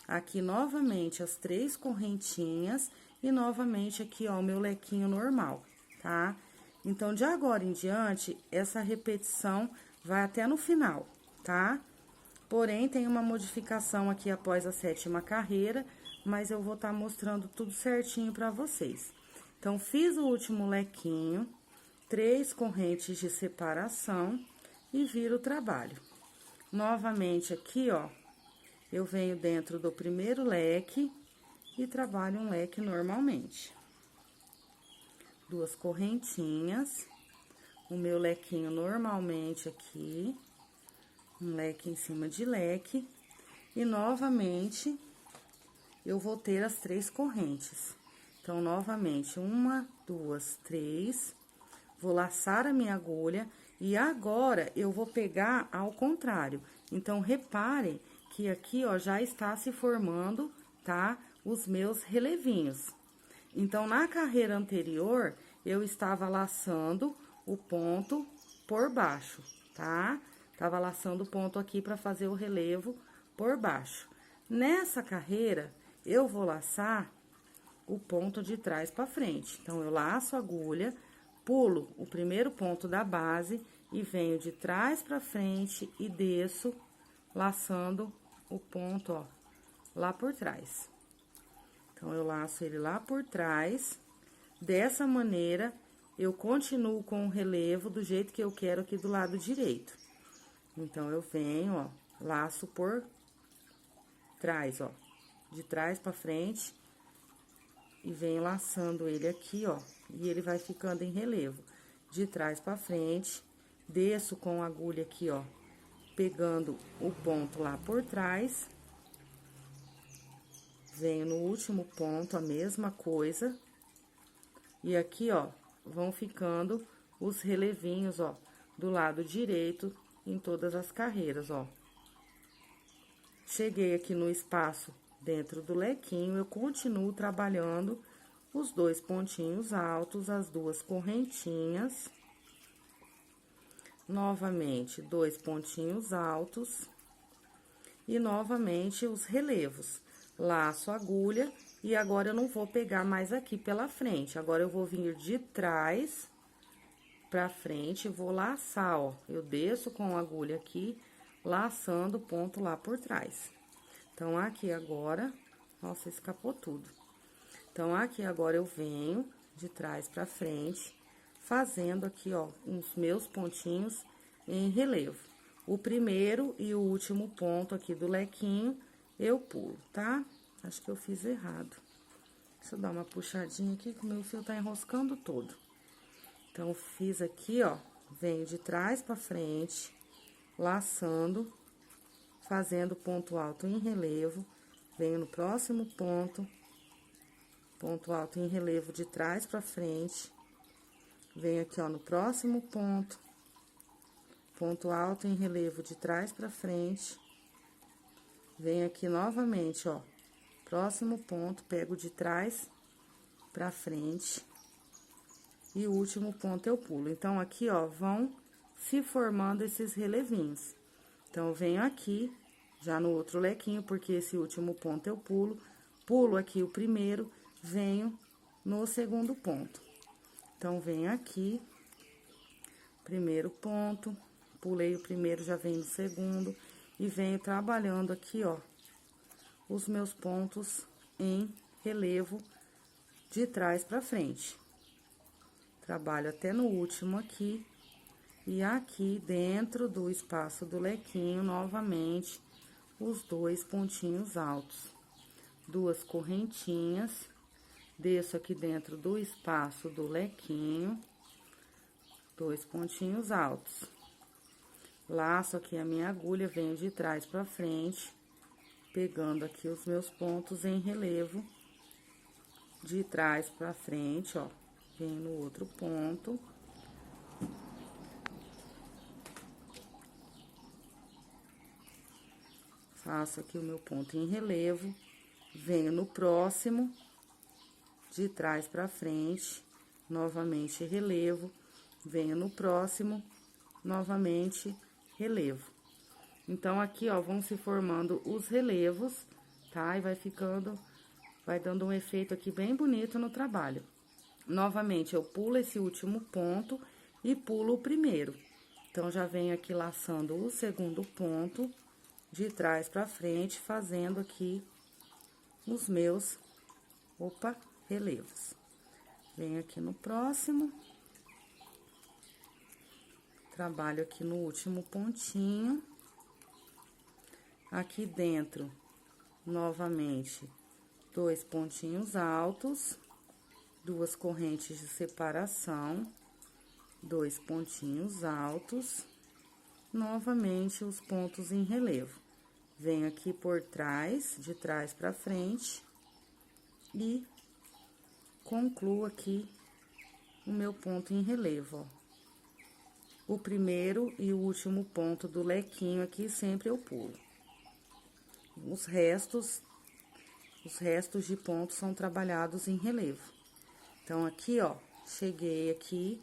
A: Aqui, novamente, as 3 correntinhas e novamente aqui, ó, o meu lequinho normal, tá? Então, de agora em diante, essa repetição vai até no final, tá? Porém, tem uma modificação aqui após a 7ª carreira, mas eu vou estar mostrando tudo certinho pra vocês. Então, fiz o último lequinho, 3 correntes de separação e viro o trabalho. Novamente aqui, ó, eu venho dentro do primeiro leque e trabalho um leque normalmente. 2 correntinhas, o meu lequinho normalmente aqui, um leque em cima de leque, e novamente eu vou ter as 3 correntes. Então, novamente, 1, 2, 3, vou laçar a minha agulha e agora eu vou pegar ao contrário. Então, reparem que aqui, ó, já está se formando, tá? Os meus relevinhos. Então, na carreira anterior, eu estava laçando o ponto por baixo, tá? Tava laçando o ponto aqui pra fazer o relevo por baixo. Nessa carreira, eu vou laçar o ponto de trás pra frente. Então, eu laço a agulha, pulo o primeiro ponto da base e venho de trás pra frente e desço, laçando o ponto, ó, lá por trás. Então, eu laço ele lá por trás. Dessa maneira, eu continuo com o relevo do jeito que eu quero aqui do lado direito. Então, eu venho, ó, laço por trás, ó, de trás pra frente. E venho laçando ele aqui, ó, e ele vai ficando em relevo. De trás pra frente, desço com a agulha aqui, ó, pegando o ponto lá por trás. Venho no último ponto, a mesma coisa. E aqui, ó, vão ficando os relevinhos, ó, do lado direito em todas as carreiras, ó. Cheguei aqui no espaço dentro do lequinho, eu continuo trabalhando os 2 pontinhos altos, as 2 correntinhas. Novamente, 2 pontinhos altos. E novamente, os relevos. Laço a agulha e agora eu não vou pegar mais aqui pela frente. Agora, eu vou vir de trás pra frente e vou laçar, ó. Eu desço com a agulha aqui, laçando o ponto lá por trás. Então, aqui agora, nossa, escapou tudo. Então, aqui agora eu venho de trás pra frente, fazendo aqui, ó, os meus pontinhos em relevo. O primeiro e o último ponto aqui do lequinho, eu pulo, tá? Acho que eu fiz errado. Deixa eu dar uma puxadinha aqui, que o meu fio tá enroscando todo. Então, fiz aqui, ó, venho de trás pra frente, laçando, fazendo ponto alto em relevo, venho no próximo ponto alto em relevo de trás pra frente, venho aqui, ó, no próximo ponto alto em relevo de trás pra frente, venho aqui novamente, ó, próximo ponto, pego de trás pra frente, e o último ponto eu pulo. Então, aqui, ó, vão se formando esses relevinhos. Então, eu venho aqui, já no outro lequinho, porque esse último ponto eu pulo aqui o primeiro, venho no segundo ponto. Então, venho aqui, primeiro ponto, pulei o primeiro, já venho no segundo, e venho trabalhando aqui, ó, os meus pontos em relevo de trás pra frente. Trabalho até no último aqui, e aqui dentro do espaço do lequinho, novamente, os 2 pontinhos altos. 2 correntinhas, desço aqui dentro do espaço do lequinho, 2 pontinhos altos. Laço aqui a minha agulha, venho de trás pra frente, pegando aqui os meus pontos em relevo, de trás pra frente, ó, venho no outro ponto. Faço aqui o meu ponto em relevo, venho no próximo, de trás pra frente, novamente relevo, venho no próximo, novamente relevo. Então, aqui, ó, vão se formando os relevos, tá? E vai dando um efeito aqui bem bonito no trabalho. Novamente, eu pulo esse último ponto e pulo o primeiro. Então, já venho aqui laçando o segundo ponto, de trás pra frente, fazendo aqui os meus, relevos. Venho aqui no próximo. Trabalho aqui no último pontinho. Aqui dentro, novamente, 2 pontinhos altos, 2 correntes de separação, 2 pontinhos altos, novamente os pontos em relevo. Venho aqui por trás, de trás pra frente, e concluo aqui o meu ponto em relevo, ó. O primeiro e o último ponto do lequinho aqui, sempre eu pulo. os restos de pontos são trabalhados em relevo. Então, aqui, ó, cheguei aqui,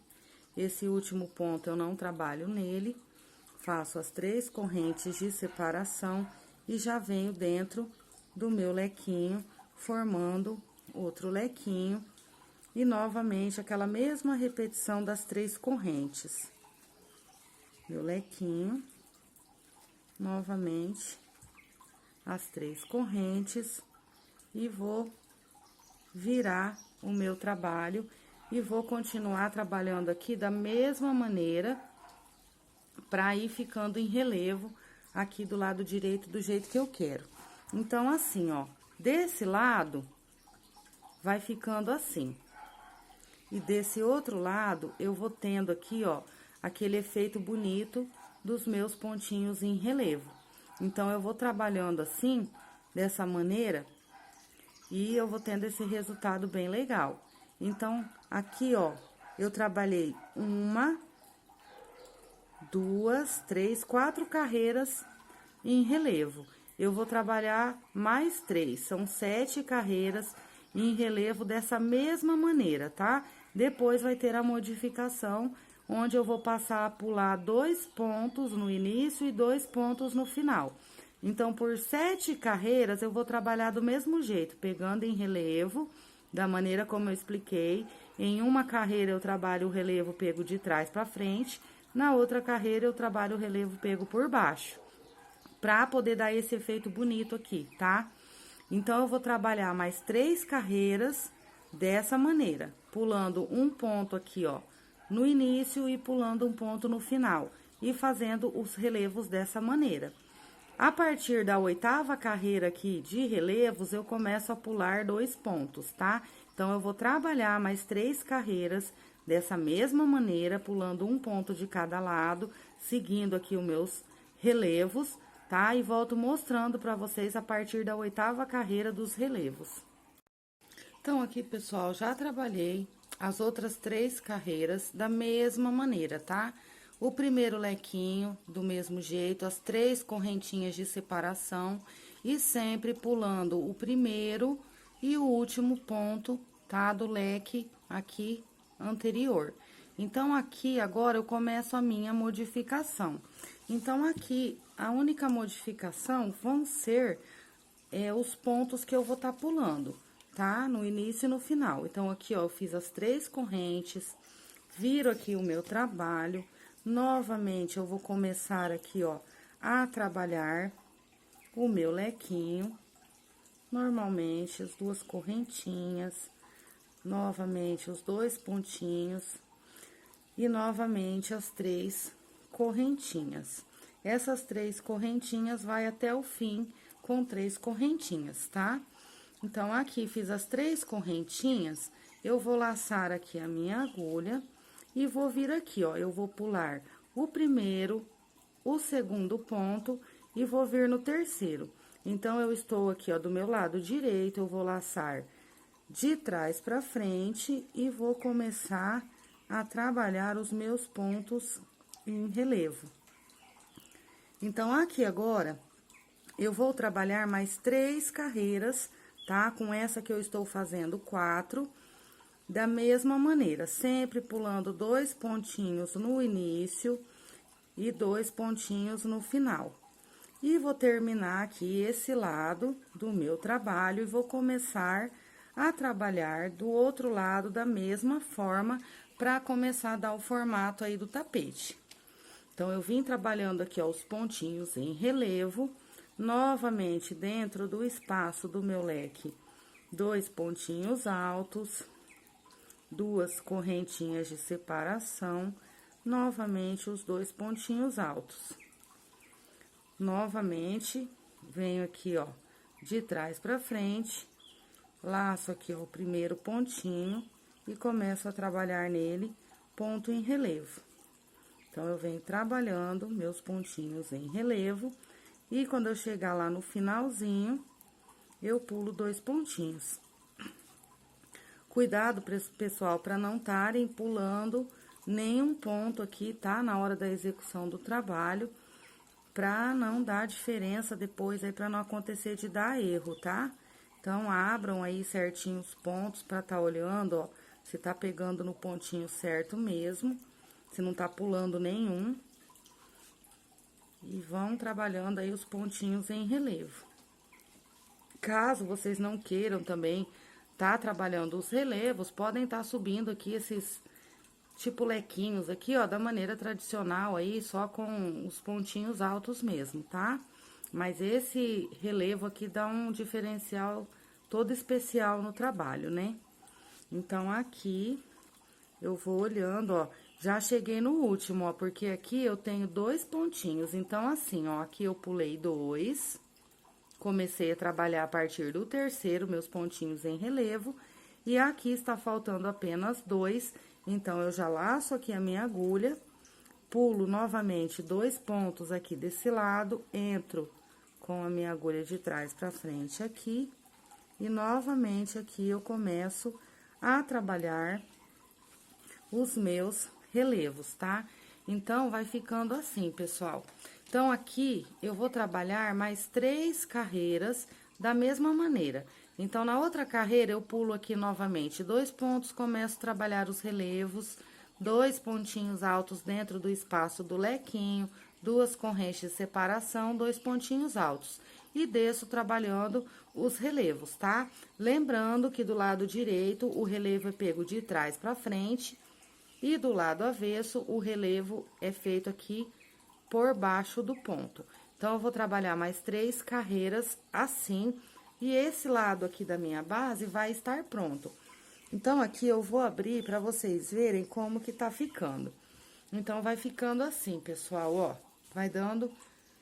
A: esse último ponto eu não trabalho nele, faço as 3 correntes de separação e já venho dentro do meu lequinho, formando outro lequinho. E novamente, aquela mesma repetição das 3 correntes. Meu lequinho, novamente, as 3 correntes, e vou virar o meu trabalho e vou continuar trabalhando aqui da mesma maneira, para ir ficando em relevo aqui do lado direito do jeito que eu quero. Então, assim, ó, desse lado, vai ficando assim. E desse outro lado, eu vou tendo aqui, ó, aquele efeito bonito dos meus pontinhos em relevo. Então, eu vou trabalhando assim, dessa maneira, e eu vou tendo esse resultado bem legal. Então, aqui, ó, eu trabalhei 1, 2, 3, 4 carreiras em relevo. Eu vou trabalhar mais 3, são 7 carreiras em relevo dessa mesma maneira, tá? Depois vai ter a modificação, onde eu vou passar a pular 2 pontos no início e 2 pontos no final. Então, por 7 carreiras, eu vou trabalhar do mesmo jeito, pegando em relevo, da maneira como eu expliquei. Em uma carreira, eu trabalho o relevo pego de trás para frente, na outra carreira, eu trabalho o relevo pego por baixo, pra poder dar esse efeito bonito aqui, tá? Então, eu vou trabalhar mais 3 carreiras dessa maneira, pulando um ponto aqui, ó, no início e pulando um ponto no final, e fazendo os relevos dessa maneira. A partir da 8ª carreira aqui de relevos, eu começo a pular 2 pontos, tá? Então, eu vou trabalhar mais 3 carreiras dessa mesma maneira, pulando um ponto de cada lado, seguindo aqui os meus relevos, tá? E volto mostrando para vocês a partir da 8ª carreira dos relevos. Então, aqui, pessoal, já trabalhei as outras 3 carreiras da mesma maneira, tá? O primeiro lequinho, do mesmo jeito, as 3 correntinhas de separação e sempre pulando o primeiro e o último ponto, tá? Do leque aqui anterior. Então, aqui, agora, eu começo a minha modificação. Então, aqui, a única modificação vão ser os pontos que eu vou estar pulando, tá? No início e no final. Então, aqui, ó, eu fiz as 3 correntes, viro aqui o meu trabalho. Novamente, eu vou começar aqui, ó, a trabalhar o meu lequinho. Normalmente, as 2 correntinhas, novamente, os 2 pontinhos e novamente as 3 correntinhas. Essas 3 correntinhas vai até o fim com 3 correntinhas, tá? Então, aqui fiz as 3 correntinhas, eu vou laçar aqui a minha agulha e vou vir aqui, ó, eu vou pular o primeiro, o segundo ponto e vou vir no terceiro. Então, eu estou aqui, ó, do meu lado direito, eu vou laçar de trás pra frente e vou começar a trabalhar os meus pontos em relevo. Então, aqui agora, eu vou trabalhar mais 3 carreiras, tá? Com essa que eu estou fazendo 4, da mesma maneira, sempre pulando 2 pontinhos no início e 2 pontinhos no final. E vou terminar aqui esse lado do meu trabalho e vou começar a trabalhar do outro lado da mesma forma, para começar a dar o formato aí do tapete. Então, eu vim trabalhando aqui, ó, os pontinhos em relevo, novamente dentro do espaço do meu leque, 2 pontinhos altos, 2 correntinhas de separação, novamente os 2 pontinhos altos. Novamente, venho aqui, ó, de trás pra frente, laço aqui, ó, o primeiro pontinho e começo a trabalhar nele ponto em relevo. Então, eu venho trabalhando meus pontinhos em relevo e quando eu chegar lá no finalzinho, eu pulo 2 pontinhos. Cuidado, pessoal, para não estarem pulando nenhum ponto aqui, tá? Na hora da execução do trabalho, pra não dar diferença depois aí, pra não acontecer de dar erro, tá? Então, abram aí certinho os pontos pra tá olhando, ó, se tá pegando no pontinho certo mesmo, se não tá pulando nenhum. E vão trabalhando aí os pontinhos em relevo. Caso vocês não queiram também tá trabalhando os relevos, podem tá subindo aqui esses tipo lequinhos aqui, ó, da maneira tradicional aí, só com os pontinhos altos mesmo, tá? Mas esse relevo aqui dá um diferencial todo especial no trabalho, né? Então, aqui, eu vou olhando, ó, já cheguei no último, ó, porque aqui eu tenho 2 pontinhos. Então, assim, ó, aqui eu pulei 2, comecei a trabalhar a partir do terceiro, meus pontinhos em relevo, e aqui está faltando apenas 2, então, eu já laço aqui a minha agulha, pulo novamente 2 pontos aqui desse lado, entro com a minha agulha de trás pra frente aqui, e novamente aqui eu começo a trabalhar os meus relevos, tá? Então, vai ficando assim, pessoal. Então, aqui, eu vou trabalhar mais 3 carreiras da mesma maneira. Então, na outra carreira, eu pulo aqui novamente 2 pontos, começo a trabalhar os relevos, 2 pontinhos altos dentro do espaço do lequinho, 2 correntes de separação, 2 pontinhos altos. E desço trabalhando os relevos, tá? Lembrando que do lado direito, o relevo é pego de trás pra frente, e do lado avesso, o relevo é feito aqui por baixo do ponto. Então, eu vou trabalhar mais 3 carreiras assim, e esse lado aqui da minha base vai estar pronto. Então, aqui eu vou abrir para vocês verem como que tá ficando. Então, vai ficando assim, pessoal, ó. Vai dando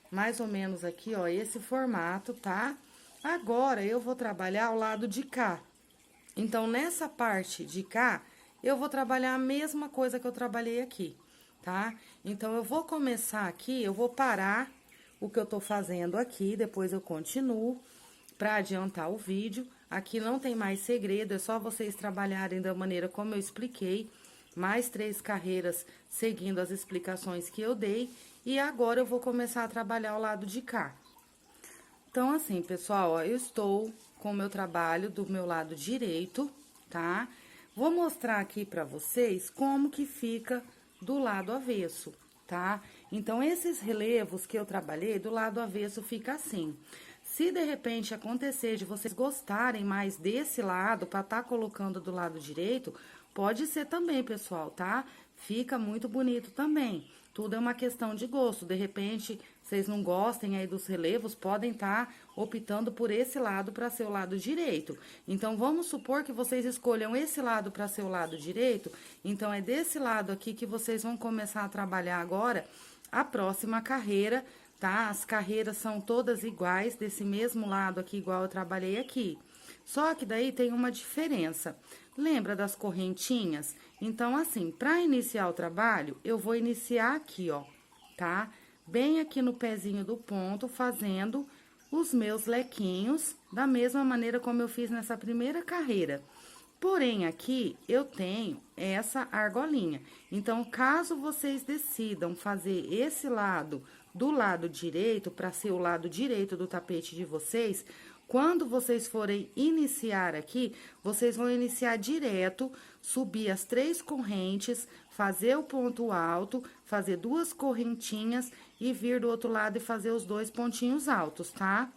A: mais ou menos aqui, ó, esse formato, tá? Agora, eu vou trabalhar o lado de cá. Então, nessa parte de cá, eu vou trabalhar a mesma coisa que eu trabalhei aqui, tá? Então, eu vou começar aqui, eu vou parar o que eu tô fazendo aqui, depois eu continuo pra adiantar o vídeo. Aqui não tem mais segredo, é só vocês trabalharem da maneira como eu expliquei. Mais 3 carreiras seguindo as explicações que eu dei. E agora, eu vou começar a trabalhar o lado de cá. Então, assim, pessoal, ó, eu estou com o meu trabalho do meu lado direito, tá? Vou mostrar aqui pra vocês como que fica do lado avesso, tá? Então, esses relevos que eu trabalhei, do lado avesso fica assim. Se de repente acontecer de vocês gostarem mais desse lado, pra tá colocando do lado direito, pode ser também, pessoal, tá? Fica muito bonito também. Tudo é uma questão de gosto. De repente, vocês não gostem aí dos relevos, podem estar optando por esse lado para ser o lado direito. Então, vamos supor que vocês escolham esse lado para ser o lado direito. Então, é desse lado aqui que vocês vão começar a trabalhar agora a próxima carreira, tá? As carreiras são todas iguais, desse mesmo lado aqui, igual eu trabalhei aqui. Só que daí tem uma diferença. Lembra das correntinhas? Então, assim, para iniciar o trabalho, eu vou iniciar aqui, ó, tá? Bem aqui no pezinho do ponto, fazendo os meus lequinhos, da mesma maneira como eu fiz nessa primeira carreira. Porém, aqui, eu tenho essa argolinha. Então, caso vocês decidam fazer esse lado do lado direito, para ser o lado direito do tapete de vocês, quando vocês forem iniciar aqui, vocês vão iniciar direto, subir as 3 correntes, fazer o ponto alto, fazer 2 correntinhas e vir do outro lado e fazer os 2 pontinhos altos, tá?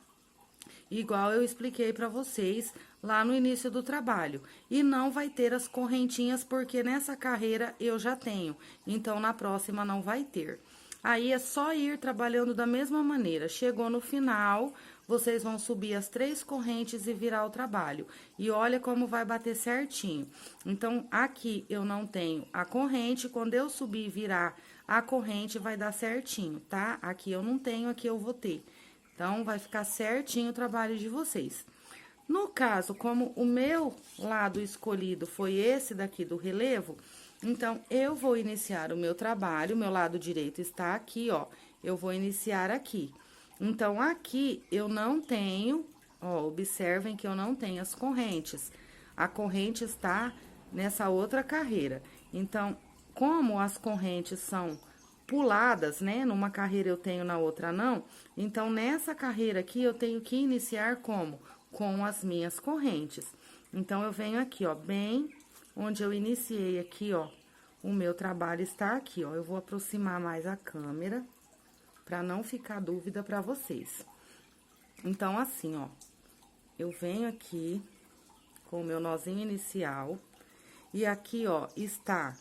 A: Igual eu expliquei pra vocês lá no início do trabalho. E não vai ter as correntinhas, porque nessa carreira eu já tenho. Então, na próxima não vai ter. Aí, é só ir trabalhando da mesma maneira. Chegou no final, vocês vão subir as 3 correntes e virar o trabalho. E olha como vai bater certinho. Então, aqui eu não tenho a corrente, quando eu subir e virar a corrente, vai dar certinho, tá? Aqui eu não tenho, aqui eu vou ter. Então, vai ficar certinho o trabalho de vocês. No caso, como o meu lado escolhido foi esse daqui do relevo, então, eu vou iniciar o meu trabalho, o meu lado direito está aqui, ó. Eu vou iniciar aqui. Então, aqui eu não tenho, ó, observem que eu não tenho as correntes. A corrente está nessa outra carreira. Então, como as correntes são puladas, né? Numa carreira eu tenho, na outra não. Então, nessa carreira aqui, eu tenho que iniciar como? Com as minhas correntes. Então, eu venho aqui, ó, bem onde eu iniciei aqui, ó, o meu trabalho está aqui, ó. Eu vou aproximar mais a câmera, pra não ficar dúvida pra vocês. Então, assim, ó, eu venho aqui com o meu nozinho inicial, e aqui, ó, está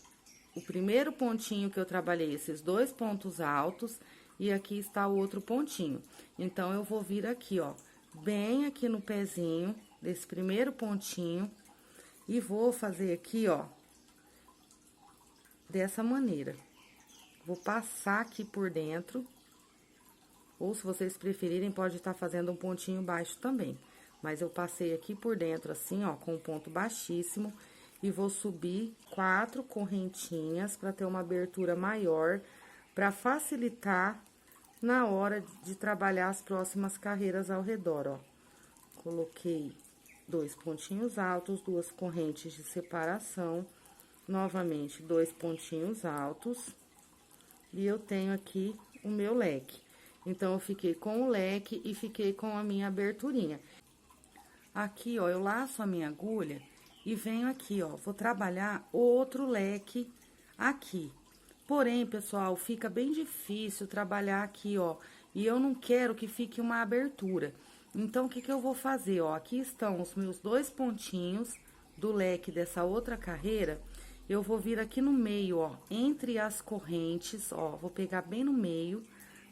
A: o primeiro pontinho que eu trabalhei, esses 2 pontos altos, e aqui está o outro pontinho. Então, eu vou vir aqui, ó, bem aqui no pezinho desse primeiro pontinho, e vou fazer aqui, ó, dessa maneira. Vou passar aqui por dentro, ou se vocês preferirem, pode estar fazendo um pontinho baixo também. Mas eu passei aqui por dentro, assim, ó, com um ponto baixíssimo, e vou subir 4 correntinhas para ter uma abertura maior, para facilitar na hora de trabalhar as próximas carreiras ao redor, ó. Coloquei 2 pontinhos altos, 2 correntes de separação, novamente 2 pontinhos altos, e eu tenho aqui o meu leque. Então, eu fiquei com o leque e fiquei com a minha aberturinha. Aqui, ó, eu laço a minha agulha e venho aqui, ó, vou trabalhar outro leque aqui. Porém, pessoal, fica bem difícil trabalhar aqui, ó, e eu não quero que fique uma abertura. Então, o que que eu vou fazer, ó? Aqui estão os meus 2 pontinhos do leque dessa outra carreira. Eu vou vir aqui no meio, ó, entre as correntes, ó, vou pegar bem no meio,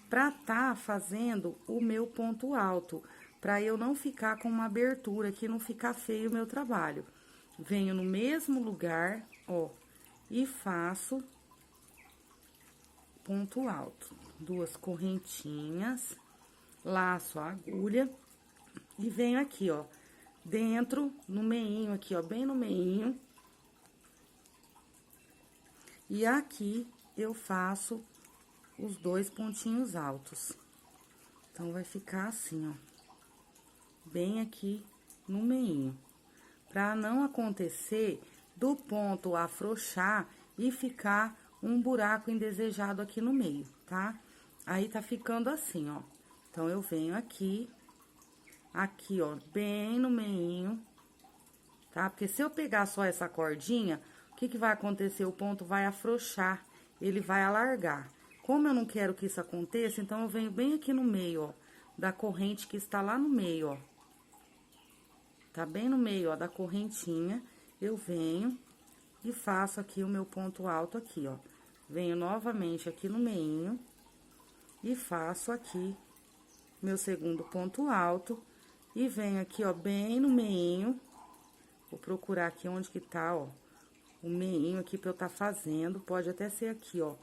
A: pra tá fazendo o meu ponto alto, pra eu não ficar com uma abertura aqui, não ficar feio o meu trabalho. Venho no mesmo lugar, ó, e faço ponto alto. 2 correntinhas, laço a agulha e venho aqui, ó, dentro, no meinho aqui, ó, bem no meinho. E aqui eu faço os 2 pontinhos altos. Então, vai ficar assim, ó, bem aqui no meinho, pra não acontecer do ponto afrouxar e ficar um buraco indesejado aqui no meio, tá? Aí, tá ficando assim, ó. Então, eu venho aqui, ó, bem no meinho, tá? Porque se eu pegar só essa cordinha, o que que vai acontecer? O ponto vai afrouxar, ele vai alargar. Como eu não quero que isso aconteça, então, eu venho bem aqui no meio, ó, da corrente que está lá no meio, ó. Tá bem no meio, ó, da correntinha, eu venho e faço aqui o meu ponto alto aqui, ó. Venho novamente aqui no meinho e faço aqui meu segundo ponto alto e venho aqui, ó, bem no meinho. Vou procurar aqui onde que tá, ó, o meinho aqui pra eu tá fazendo, pode até ser aqui, ó,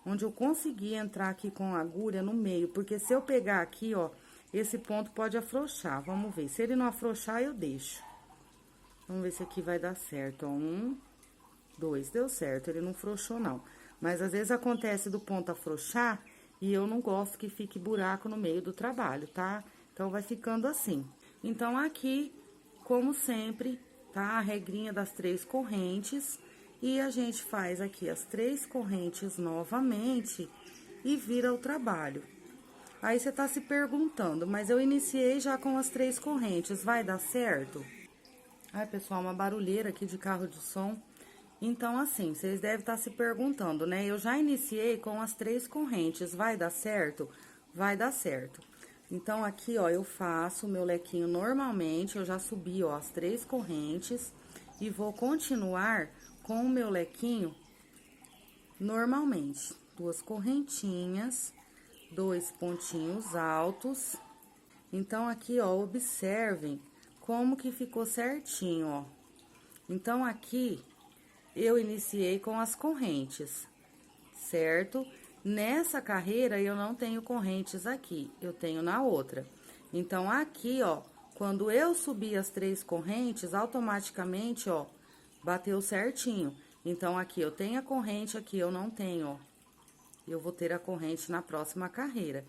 A: onde eu consegui entrar aqui com a agulha no meio, porque se eu pegar aqui, ó, esse ponto pode afrouxar. Vamos ver, se ele não afrouxar, eu deixo. Vamos ver se aqui vai dar certo, ó, 1, 2, deu certo, ele não afrouxou não. Mas, às vezes, acontece do ponto afrouxar e eu não gosto que fique buraco no meio do trabalho, tá? Então, vai ficando assim. Então, aqui, como sempre, tá? A regrinha das 3 correntes. E a gente faz aqui as 3 correntes novamente e vira o trabalho. Aí, você tá se perguntando, mas eu iniciei já com as 3 correntes, vai dar certo? Ai, pessoal, uma barulheira aqui de carro de som. Então, assim, vocês devem estar se perguntando, né? Eu já iniciei com as 3 correntes, vai dar certo? Vai dar certo. Então, aqui, ó, eu faço o meu lequinho normalmente, eu já subi, ó, as 3 correntes e vou continuar com o meu lequinho normalmente. 2 correntinhas, 2 pontinhos altos. Então, aqui, ó, observem como que ficou certinho, ó. Então, aqui, eu iniciei com as correntes, certo? Nessa carreira, eu não tenho correntes aqui, eu tenho na outra. Então, aqui, ó, quando eu subir as 3 correntes, automaticamente, ó, bateu certinho. Então, aqui eu tenho a corrente, aqui eu não tenho, ó. Eu vou ter a corrente na próxima carreira.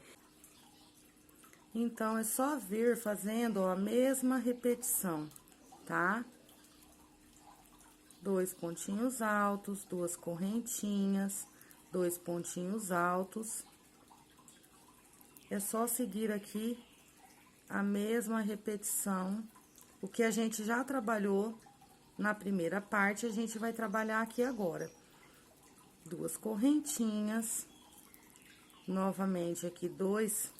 A: Então, é só vir fazendo, ó, a mesma repetição, tá? 2 pontinhos altos, 2 correntinhas, 2 pontinhos altos. É só seguir aqui a mesma repetição. O que a gente já trabalhou na primeira parte, a gente vai trabalhar aqui agora. 2 correntinhas. Novamente aqui 2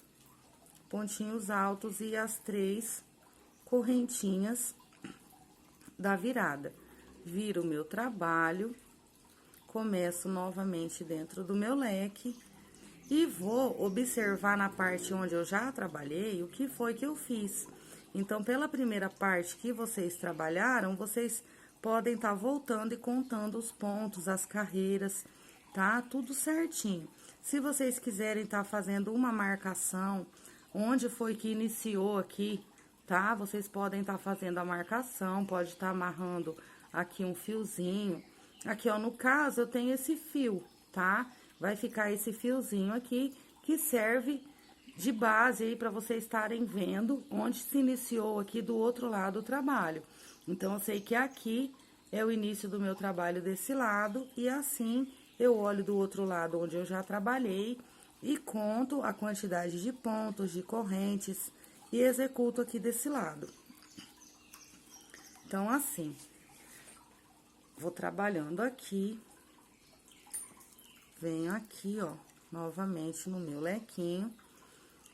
A: pontinhos altos e as 3 correntinhas da virada. Viro o meu trabalho, começo novamente dentro do meu leque e vou observar na parte onde eu já trabalhei o que foi que eu fiz. Então, pela primeira parte que vocês trabalharam, vocês podem estar voltando e contando os pontos, as carreiras, tá? Tudo certinho. Se vocês quiserem estar fazendo uma marcação, onde foi que iniciou aqui, tá? Vocês podem estar fazendo a marcação, pode estar amarrando aqui um fiozinho. Aqui, ó, no caso, eu tenho esse fio, tá? Vai ficar esse fiozinho aqui, que serve de base aí para vocês estarem vendo onde se iniciou aqui do outro lado o trabalho. Então, eu sei que aqui é o início do meu trabalho desse lado, e assim eu olho do outro lado onde eu já trabalhei e conto a quantidade de pontos, de correntes, e executo aqui desse lado. Então, assim, vou trabalhando aqui, venho aqui, ó, novamente no meu lequinho,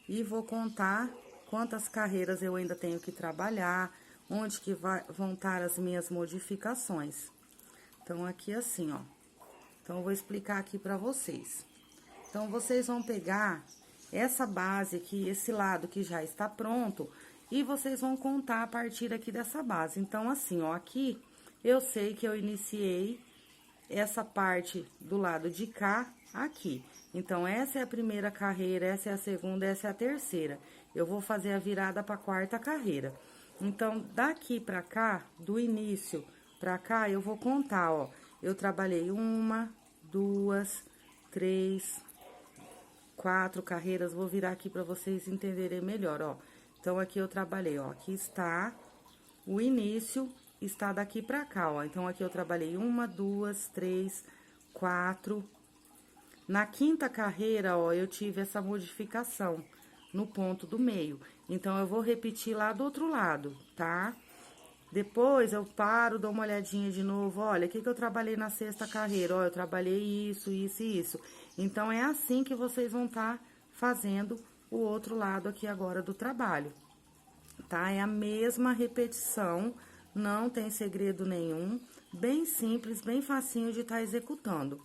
A: e vou contar quantas carreiras eu ainda tenho que trabalhar, onde que vão estar as minhas modificações. Então, aqui assim, ó. Então, eu vou explicar aqui pra vocês. Então, vocês vão pegar essa base aqui, esse lado que já está pronto, e vocês vão contar a partir aqui dessa base. Então, assim, ó, aqui eu sei que eu iniciei essa parte do lado de cá, aqui. Então, essa é a primeira carreira, essa é a segunda, essa é a terceira. Eu vou fazer a virada para a quarta carreira. Então, daqui pra cá, do início pra cá, eu vou contar, ó. Eu trabalhei 1, 2, 3, 4 carreiras. Vou virar aqui pra vocês entenderem melhor, ó. Então, aqui eu trabalhei, ó. Aqui está o início, está daqui pra cá, ó. Então, aqui eu trabalhei 1, 2, 3, 4. Na quinta carreira, ó, eu tive essa modificação no ponto do meio. Então, eu vou repetir lá do outro lado, tá? Depois, eu paro, dou uma olhadinha de novo. Olha, o que eu trabalhei na sexta carreira? Ó, eu trabalhei isso, isso e isso. Então, é assim que vocês vão estar fazendo o outro lado aqui agora do trabalho, tá? É a mesma repetição, não tem segredo nenhum. Bem simples, bem facinho de estar executando.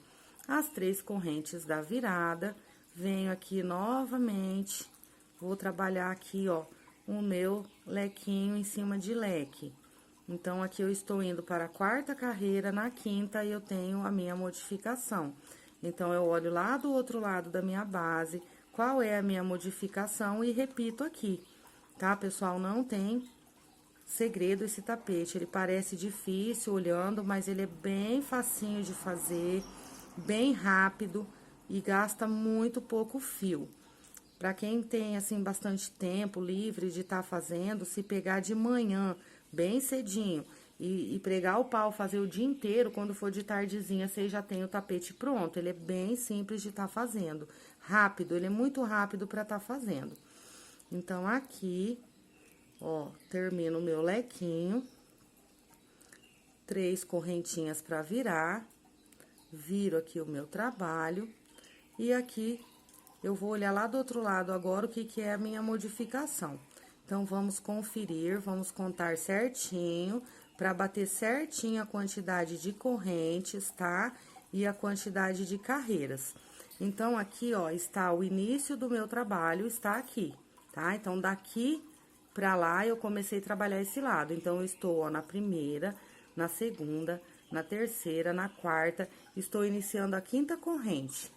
A: As 3 correntes da virada, venho aqui novamente, vou trabalhar aqui, ó, o meu lequinho em cima de leque. Então, aqui eu estou indo para a quarta carreira, na quinta eu tenho a minha modificação. Então, eu olho lá do outro lado da minha base, qual é a minha modificação e repito aqui, tá, pessoal? Não tem segredo esse tapete, ele parece difícil olhando, mas ele é bem facinho de fazer, bem rápido e gasta muito pouco fio. Para quem tem, assim, bastante tempo livre de estar fazendo, se pegar de manhã, bem cedinho, e pregar o pau, fazer o dia inteiro, quando for de tardezinha, vocês já tem o tapete pronto. Ele é bem simples de estar fazendo, rápido, ele é muito rápido para estar fazendo. Então, aqui, ó, termino o meu lequinho, 3 correntinhas para virar, viro aqui o meu trabalho, e aqui eu vou olhar lá do outro lado agora o que é a minha modificação. Então, vamos conferir, vamos contar certinho, para bater certinho a quantidade de correntes, tá? E a quantidade de carreiras. Então, aqui, ó, está o início do meu trabalho, está aqui, tá? Então, daqui pra lá, eu comecei a trabalhar esse lado. Então, eu estou, ó, na primeira, na segunda, na terceira, na quarta, estou iniciando a quinta corrente.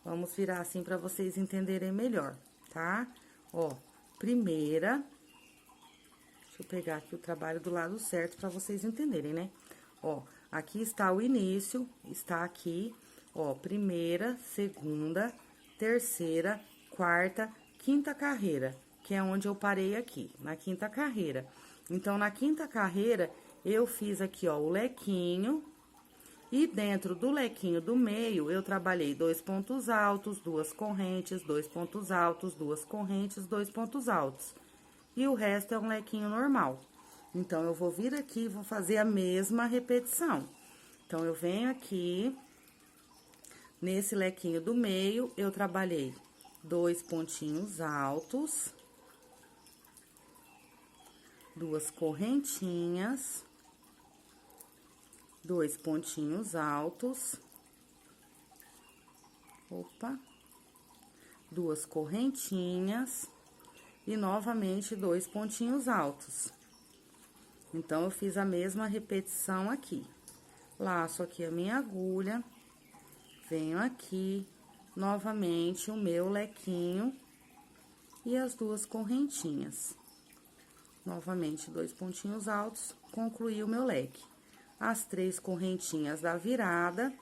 A: Vamos virar assim pra vocês entenderem melhor, tá? Ó, primeira, deixa eu pegar aqui o trabalho do lado certo pra vocês entenderem, né? Ó, aqui está o início, está aqui, ó, primeira, segunda, terceira, quarta, quinta carreira, que é onde eu parei aqui, na quinta carreira. Então, na quinta carreira, eu fiz aqui, ó, o lequinho, E dentro do lequinho do meio, eu trabalhei 2 pontos altos, 2 correntes, 2 pontos altos, 2 correntes, 2 pontos altos. E o resto é um lequinho normal. Então, eu vou vir aqui e vou fazer a mesma repetição. Então, eu venho aqui, nesse lequinho do meio, eu trabalhei 2 pontinhos altos, 2 correntinhas, 2 pontinhos altos, 2 correntinhas e novamente 2 pontinhos altos. Então, eu fiz a mesma repetição aqui. Laço aqui a minha agulha, venho aqui, novamente o meu lequinho e as 2 correntinhas. Novamente, 2 pontinhos altos, concluí o meu leque. As 3 correntinhas da virada,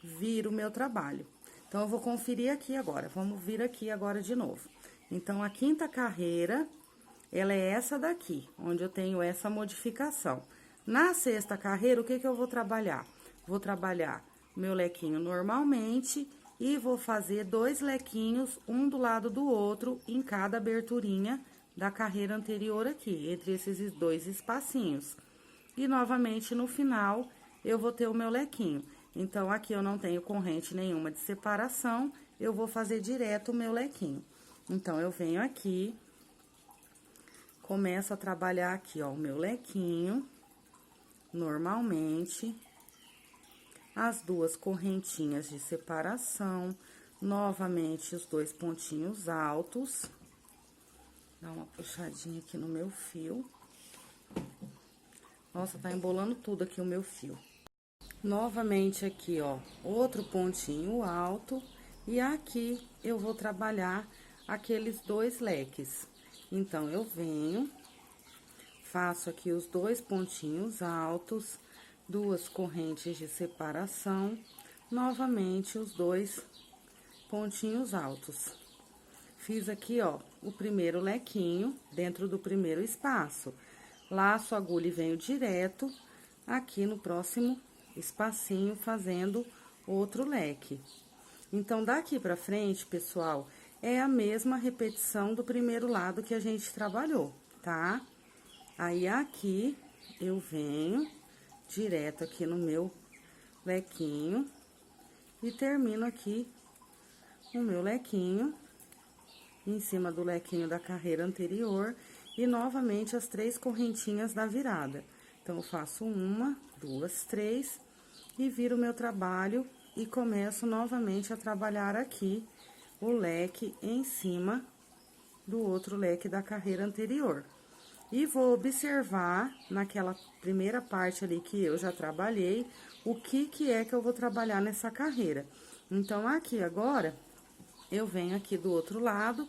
A: viro o meu trabalho. Então, eu vou conferir aqui agora, vamos vir aqui agora de novo. Então, a quinta carreira, ela é essa daqui, onde eu tenho essa modificação. Na sexta carreira, o que eu vou trabalhar? Vou trabalhar meu lequinho normalmente e vou fazer 2 lequinhos, um do lado do outro, em cada aberturinha da carreira anterior aqui, entre esses 2 espacinhos. E, novamente, no final, eu vou ter o meu lequinho. Então, aqui eu não tenho corrente nenhuma de separação, eu vou fazer direto o meu lequinho. Então, eu venho aqui, começo a trabalhar aqui, ó, o meu lequinho, normalmente, as 2 correntinhas de separação, novamente os 2 pontinhos altos, dá uma puxadinha aqui no meu fio. Nossa, tá embolando tudo aqui o meu fio. Novamente aqui, ó, outro pontinho alto, e aqui eu vou trabalhar aqueles 2 leques. Então, eu venho, faço aqui os 2 pontinhos altos, 2 correntes de separação, novamente os 2 pontinhos altos. Fiz aqui, ó, o primeiro lequinho dentro do primeiro espaço. Laço a agulha e venho direto aqui no próximo espacinho, fazendo outro leque. Então, daqui pra frente, pessoal, é a mesma repetição do primeiro lado que a gente trabalhou, tá? Aí, aqui, eu venho direto aqui no meu lequinho e termino aqui o meu lequinho em cima do lequinho da carreira anterior e novamente as 3 correntinhas da virada. Então, eu faço 1, 2, 3 e viro o meu trabalho e começo novamente a trabalhar aqui o leque em cima do outro leque da carreira anterior. E vou observar naquela primeira parte ali que eu já trabalhei, o que é que eu vou trabalhar nessa carreira. Então, aqui agora, eu venho aqui do outro lado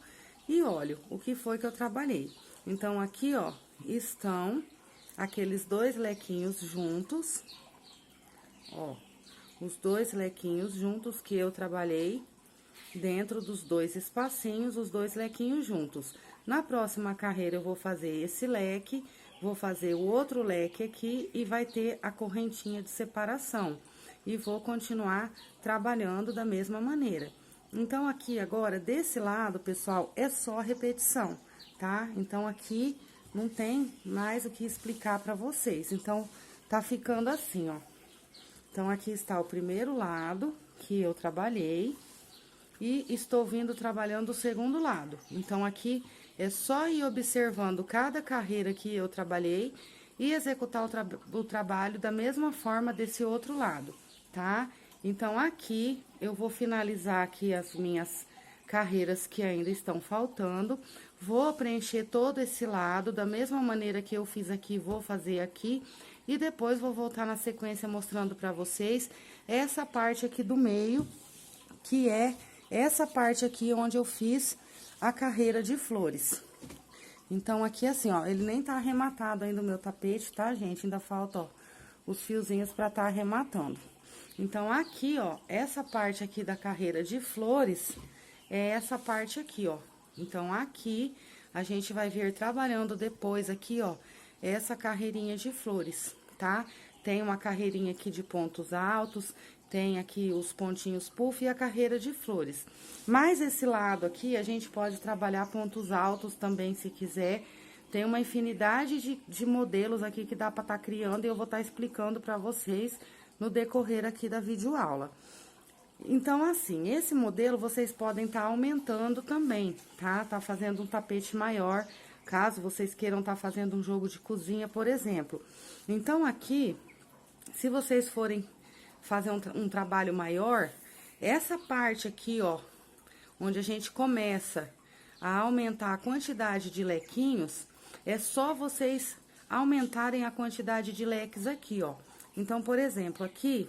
A: e olho o que foi que eu trabalhei. Então, aqui, ó, estão aqueles 2 lequinhos juntos, ó, os 2 lequinhos juntos que eu trabalhei dentro dos 2 espacinhos, os 2 lequinhos juntos. Na próxima carreira, eu vou fazer esse leque, vou fazer o outro leque aqui e vai ter a correntinha de separação. E vou continuar trabalhando da mesma maneira. Então, aqui agora, desse lado, pessoal, é só repetição, tá? Então, aqui não tem mais o que explicar pra vocês. Então, tá ficando assim, ó. Então, aqui está o primeiro lado que eu trabalhei e estou vindo trabalhando o segundo lado. Então, aqui é só ir observando cada carreira que eu trabalhei e executar o trabalho da mesma forma desse outro lado, tá? Então, aqui eu vou finalizar aqui as minhas carreiras que ainda estão faltando. Vou preencher todo esse lado da mesma maneira que eu fiz aqui, vou fazer aqui. E depois vou voltar na sequência mostrando pra vocês essa parte aqui do meio, que é essa parte aqui onde eu fiz a carreira de flores. Então, aqui assim, ó, ele nem tá arrematado ainda o meu tapete, tá, gente? Ainda falta, ó, os fiozinhos pra tá arrematando. Então, aqui, ó, essa parte aqui da carreira de flores é essa parte aqui, ó. Então, aqui, a gente vai vir trabalhando depois aqui, ó, essa carreirinha de flores, tá? tem uma carreirinha aqui de pontos altos, tem aqui os pontinhos puff e a carreira de flores. Mas esse lado aqui, a gente pode trabalhar pontos altos também, se quiser. Tem uma infinidade de modelos aqui que dá pra estar criando e eu vou estar explicando pra vocês no decorrer aqui da videoaula. Então, assim, esse modelo vocês podem estar aumentando também, tá? Tá fazendo um tapete maior, caso vocês queiram estar fazendo um jogo de cozinha, por exemplo. Então, aqui, se vocês forem fazer um trabalho maior, essa parte aqui, ó, onde a gente começa a aumentar a quantidade de lequinhos, é só vocês aumentarem a quantidade de leques aqui, ó. Então, por exemplo, aqui,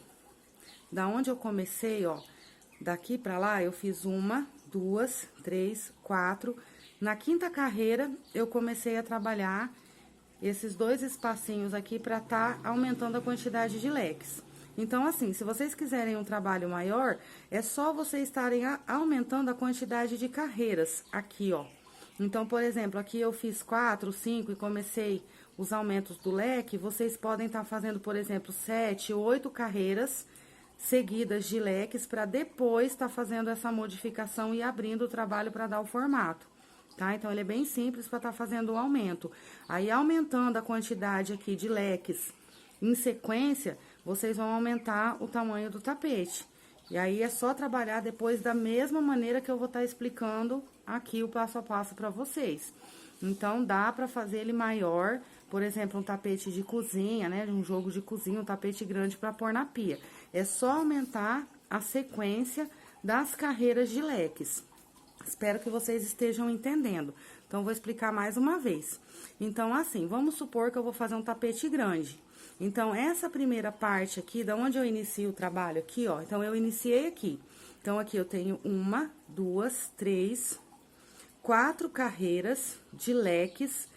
A: da onde eu comecei, ó, daqui pra lá, eu fiz 1, 2, 3, 4. Na quinta carreira, eu comecei a trabalhar esses 2 espacinhos aqui pra tá aumentando a quantidade de leques. Então, assim, se vocês quiserem um trabalho maior, é só vocês estarem aumentando a quantidade de carreiras aqui, ó. Então, por exemplo, aqui eu fiz 4, 5 e comecei os aumentos do leque, vocês podem estar fazendo, por exemplo, 7, 8 carreiras seguidas de leques para depois estar fazendo essa modificação e abrindo o trabalho para dar o formato, tá? Então, ele é bem simples para estar fazendo o aumento. Aí, aumentando a quantidade aqui de leques em sequência, vocês vão aumentar o tamanho do tapete. E aí, é só trabalhar depois da mesma maneira que eu vou estar explicando aqui o passo a passo para vocês. Então, dá para fazer ele maior, por exemplo, um tapete de cozinha, né? Um jogo de cozinha, um tapete grande para pôr na pia. É só aumentar a sequência das carreiras de leques. Espero que vocês estejam entendendo. Então, vou explicar mais uma vez. Então, assim, vamos supor que eu vou fazer um tapete grande. Então, essa primeira parte aqui, da onde eu inicio o trabalho aqui, ó. Então, eu iniciei aqui. Então, aqui eu tenho 1, 2, 3, 4 carreiras de leques,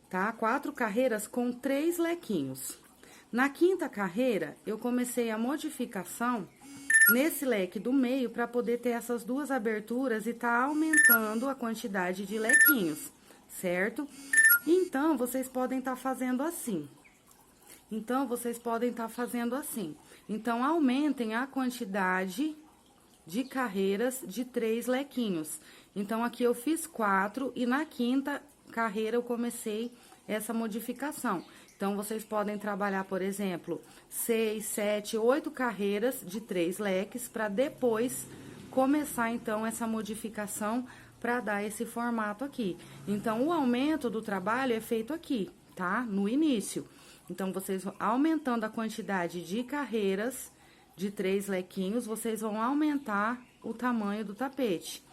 A: tá? 4 carreiras com 3 lequinhos. Na quinta carreira, eu comecei a modificação nesse leque do meio para poder ter essas 2 aberturas e tá aumentando a quantidade de lequinhos, certo? Então, vocês podem estar fazendo assim. Então, aumentem a quantidade de carreiras de 3 lequinhos. Então, aqui eu fiz 4 e na quinta carreira eu comecei essa modificação. Então, vocês podem trabalhar, por exemplo, 6, 7, 8 carreiras de 3 leques para depois começar, então, essa modificação para dar esse formato aqui. Então, o aumento do trabalho é feito aqui, tá? No início. Então, vocês vão aumentando a quantidade de carreiras de 3 lequinhos, vocês vão aumentar o tamanho do tapete.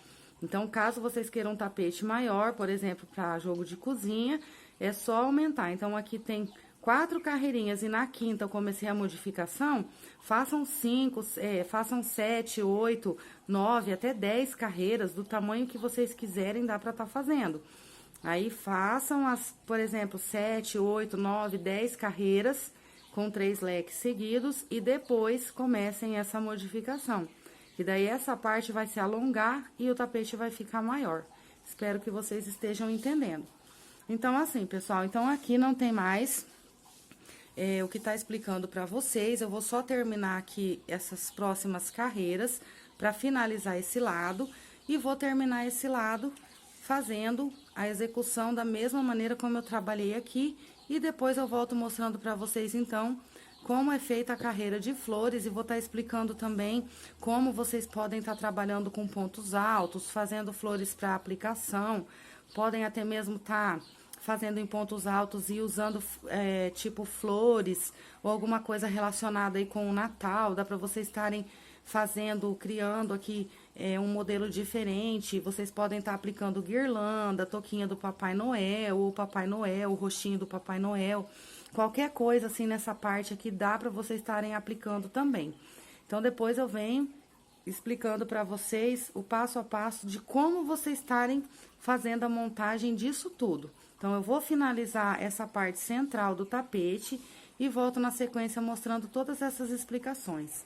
A: Então, caso vocês queiram um tapete maior, por exemplo, para jogo de cozinha, é só aumentar. Então, aqui tem 4 carreirinhas e na quinta eu comecei a modificação, façam 5, façam 7, 8, 9, até 10 carreiras do tamanho que vocês quiserem, dá para estar fazendo. Aí, façam, por exemplo, 7, 8, 9, 10 carreiras com 3 leques seguidos e depois comecem essa modificação. E daí, essa parte vai se alongar e o tapete vai ficar maior. Espero que vocês estejam entendendo. Então, assim, pessoal, então aqui não tem mais o que tá explicando pra vocês. Eu vou só terminar aqui essas próximas carreiras pra finalizar esse lado. E vou terminar esse lado fazendo a execução da mesma maneira como eu trabalhei aqui. E depois eu volto mostrando pra vocês, então, como é feita a carreira de flores, e vou estar explicando também como vocês podem estar trabalhando com pontos altos, fazendo flores para aplicação, podem até mesmo estar fazendo em pontos altos e usando tipo flores ou alguma coisa relacionada aí com o Natal, dá para vocês estarem fazendo, criando aqui um modelo diferente. Vocês podem estar aplicando guirlanda, toquinha do Papai Noel, ou Papai Noel, o rostinho do Papai Noel. Qualquer coisa assim nessa parte aqui dá para vocês estarem aplicando também. Então, depois eu venho explicando para vocês o passo a passo de como vocês estarem fazendo a montagem disso tudo. Então, eu vou finalizar essa parte central do tapete e volto na sequência mostrando todas essas explicações.